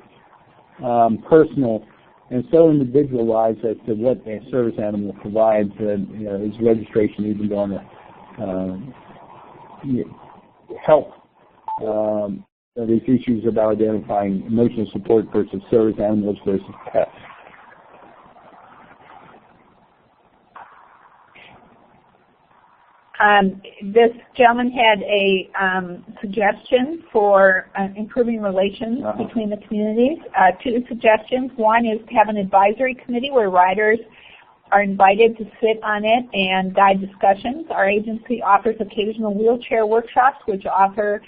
personal and so individualized as to what a service animal provides that is registration even going to help these issues about identifying emotional support versus service animals versus pets. This gentleman had a suggestion for improving relations between the communities. Two suggestions. One is to have an advisory committee where riders are invited to sit on it and guide discussions. Our agency offers occasional wheelchair workshops which offer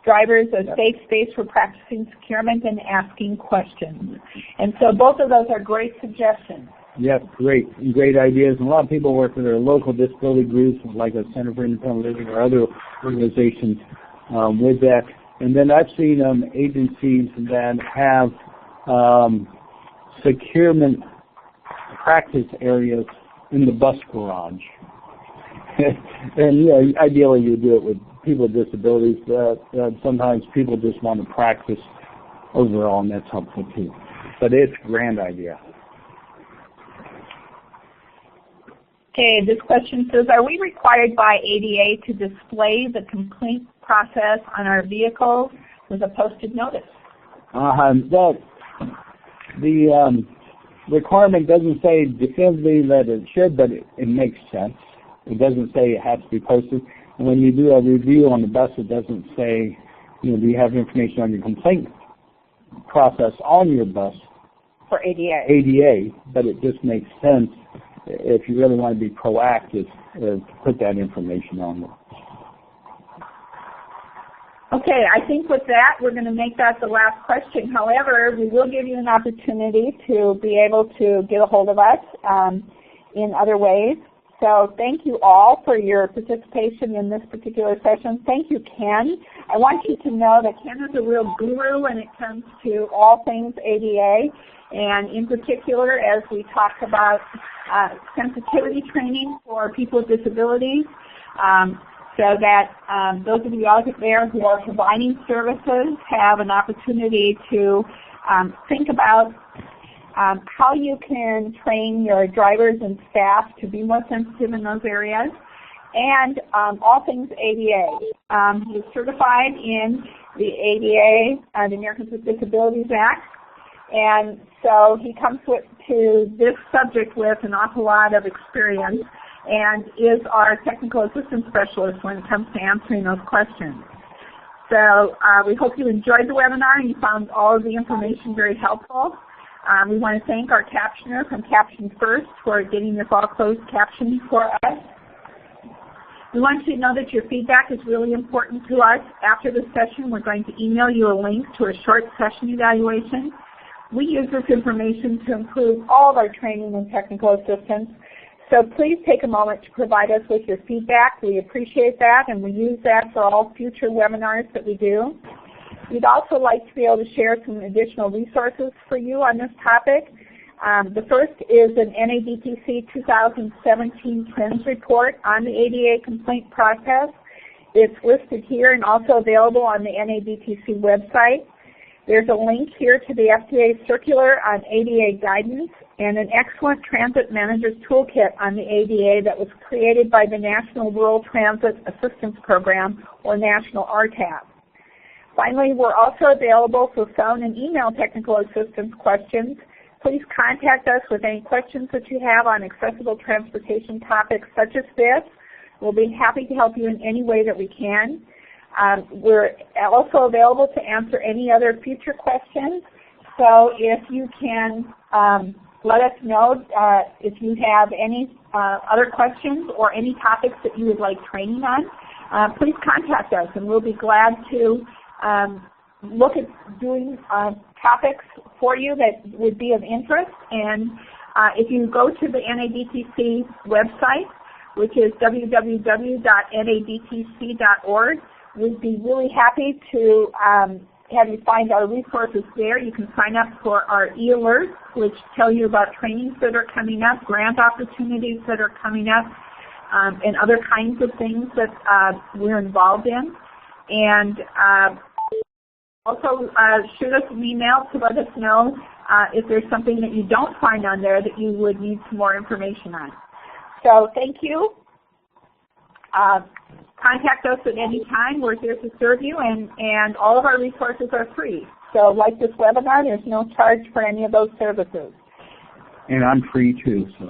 drivers a safe space for practicing securement and asking questions. And so both of those are great suggestions. Yes, great ideas. And a lot of people work with their local disability groups, like a Center for Independent Living or other organizations with that. And then I've seen agencies that have securement practice areas in the bus garage. And ideally you do it with people with disabilities, but sometimes people just want to practice overall, and that's helpful too. But it's a grand idea. Okay, this question says, are we required by ADA to display the complaint process on our vehicles with a posted notice? The requirement doesn't say definitively that it should, but it makes sense. It doesn't say it has to be posted. And when you do a review on the bus, it doesn't say, do you have information on your complaint process on your bus? For ADA. ADA, but it just makes sense if you really want to be proactive to put that information on there. Okay, I think with that, we're going to make that the last question. However, we will give you an opportunity to be able to get a hold of us in other ways. So thank you all for your participation in this particular session. Thank you, Ken. I want you to know that Ken is a real guru when it comes to all things ADA, and in particular as we talk about sensitivity training for people with disabilities, so that those of you out there who are providing services have an opportunity to think about how you can train your drivers and staff to be more sensitive in those areas, and all things ADA. He is certified in the ADA, the Americans with Disabilities Act, and so he comes to this subject with an awful lot of experience and is our technical assistance specialist when it comes to answering those questions. So we hope you enjoyed the webinar and you found all of the information very helpful. We want to thank our captioner from Caption First for getting this all closed captioned for us. We want you to know that your feedback is really important to us. After the session, we're going to email you a link to a short session evaluation. We use this information to improve all of our training and technical assistance. So please take a moment to provide us with your feedback. We appreciate that, and we use that for all future webinars that we do. We'd also like to be able to share some additional resources for you on this topic. The first is an NADTC 2017 Trends Report on the ADA complaint process. It's listed here and also available on the NADTC website. There's a link here to the FDA circular on ADA guidance and an excellent Transit Manager's Toolkit on the ADA that was created by the National Rural Transit Assistance Program, or National RTAP. Finally, we're also available for phone and email technical assistance questions. Please contact us with any questions that you have on accessible transportation topics such as this. We'll be happy to help you in any way that we can. We're also available to answer any other future questions. So if you can let us know if you have any other questions or any topics that you would like training on, please contact us and we'll be glad to look at doing topics for you that would be of interest. And if you go to the NADTC website, which is www.nadtc.org, we'd be really happy to have you find our resources there. You can sign up for our e-alerts, which tell you about trainings that are coming up, grant opportunities that are coming up, and other kinds of things that we're involved in. And also shoot us an email to let us know if there's something that you don't find on there that you would need some more information on. So thank you. Contact us at any time. We're here to serve you, and all of our resources are free. So like this webinar, there's no charge for any of those services. And I'm free too, so,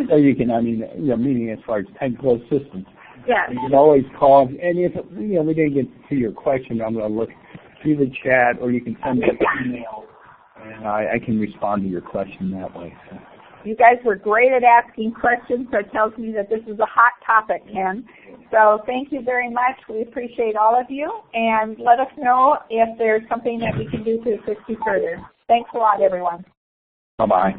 so you can, meaning as far as technical assistance. Yes. You can always call, and if we didn't get to your question, I'm going to look through the chat, or you can send me an email, and I can respond to your question that way. So. You guys were great at asking questions. That tells me that this is a hot topic, Ken. So thank you very much. We appreciate all of you, and let us know if there's something that we can do to assist you further. Thanks a lot, everyone. Bye-bye.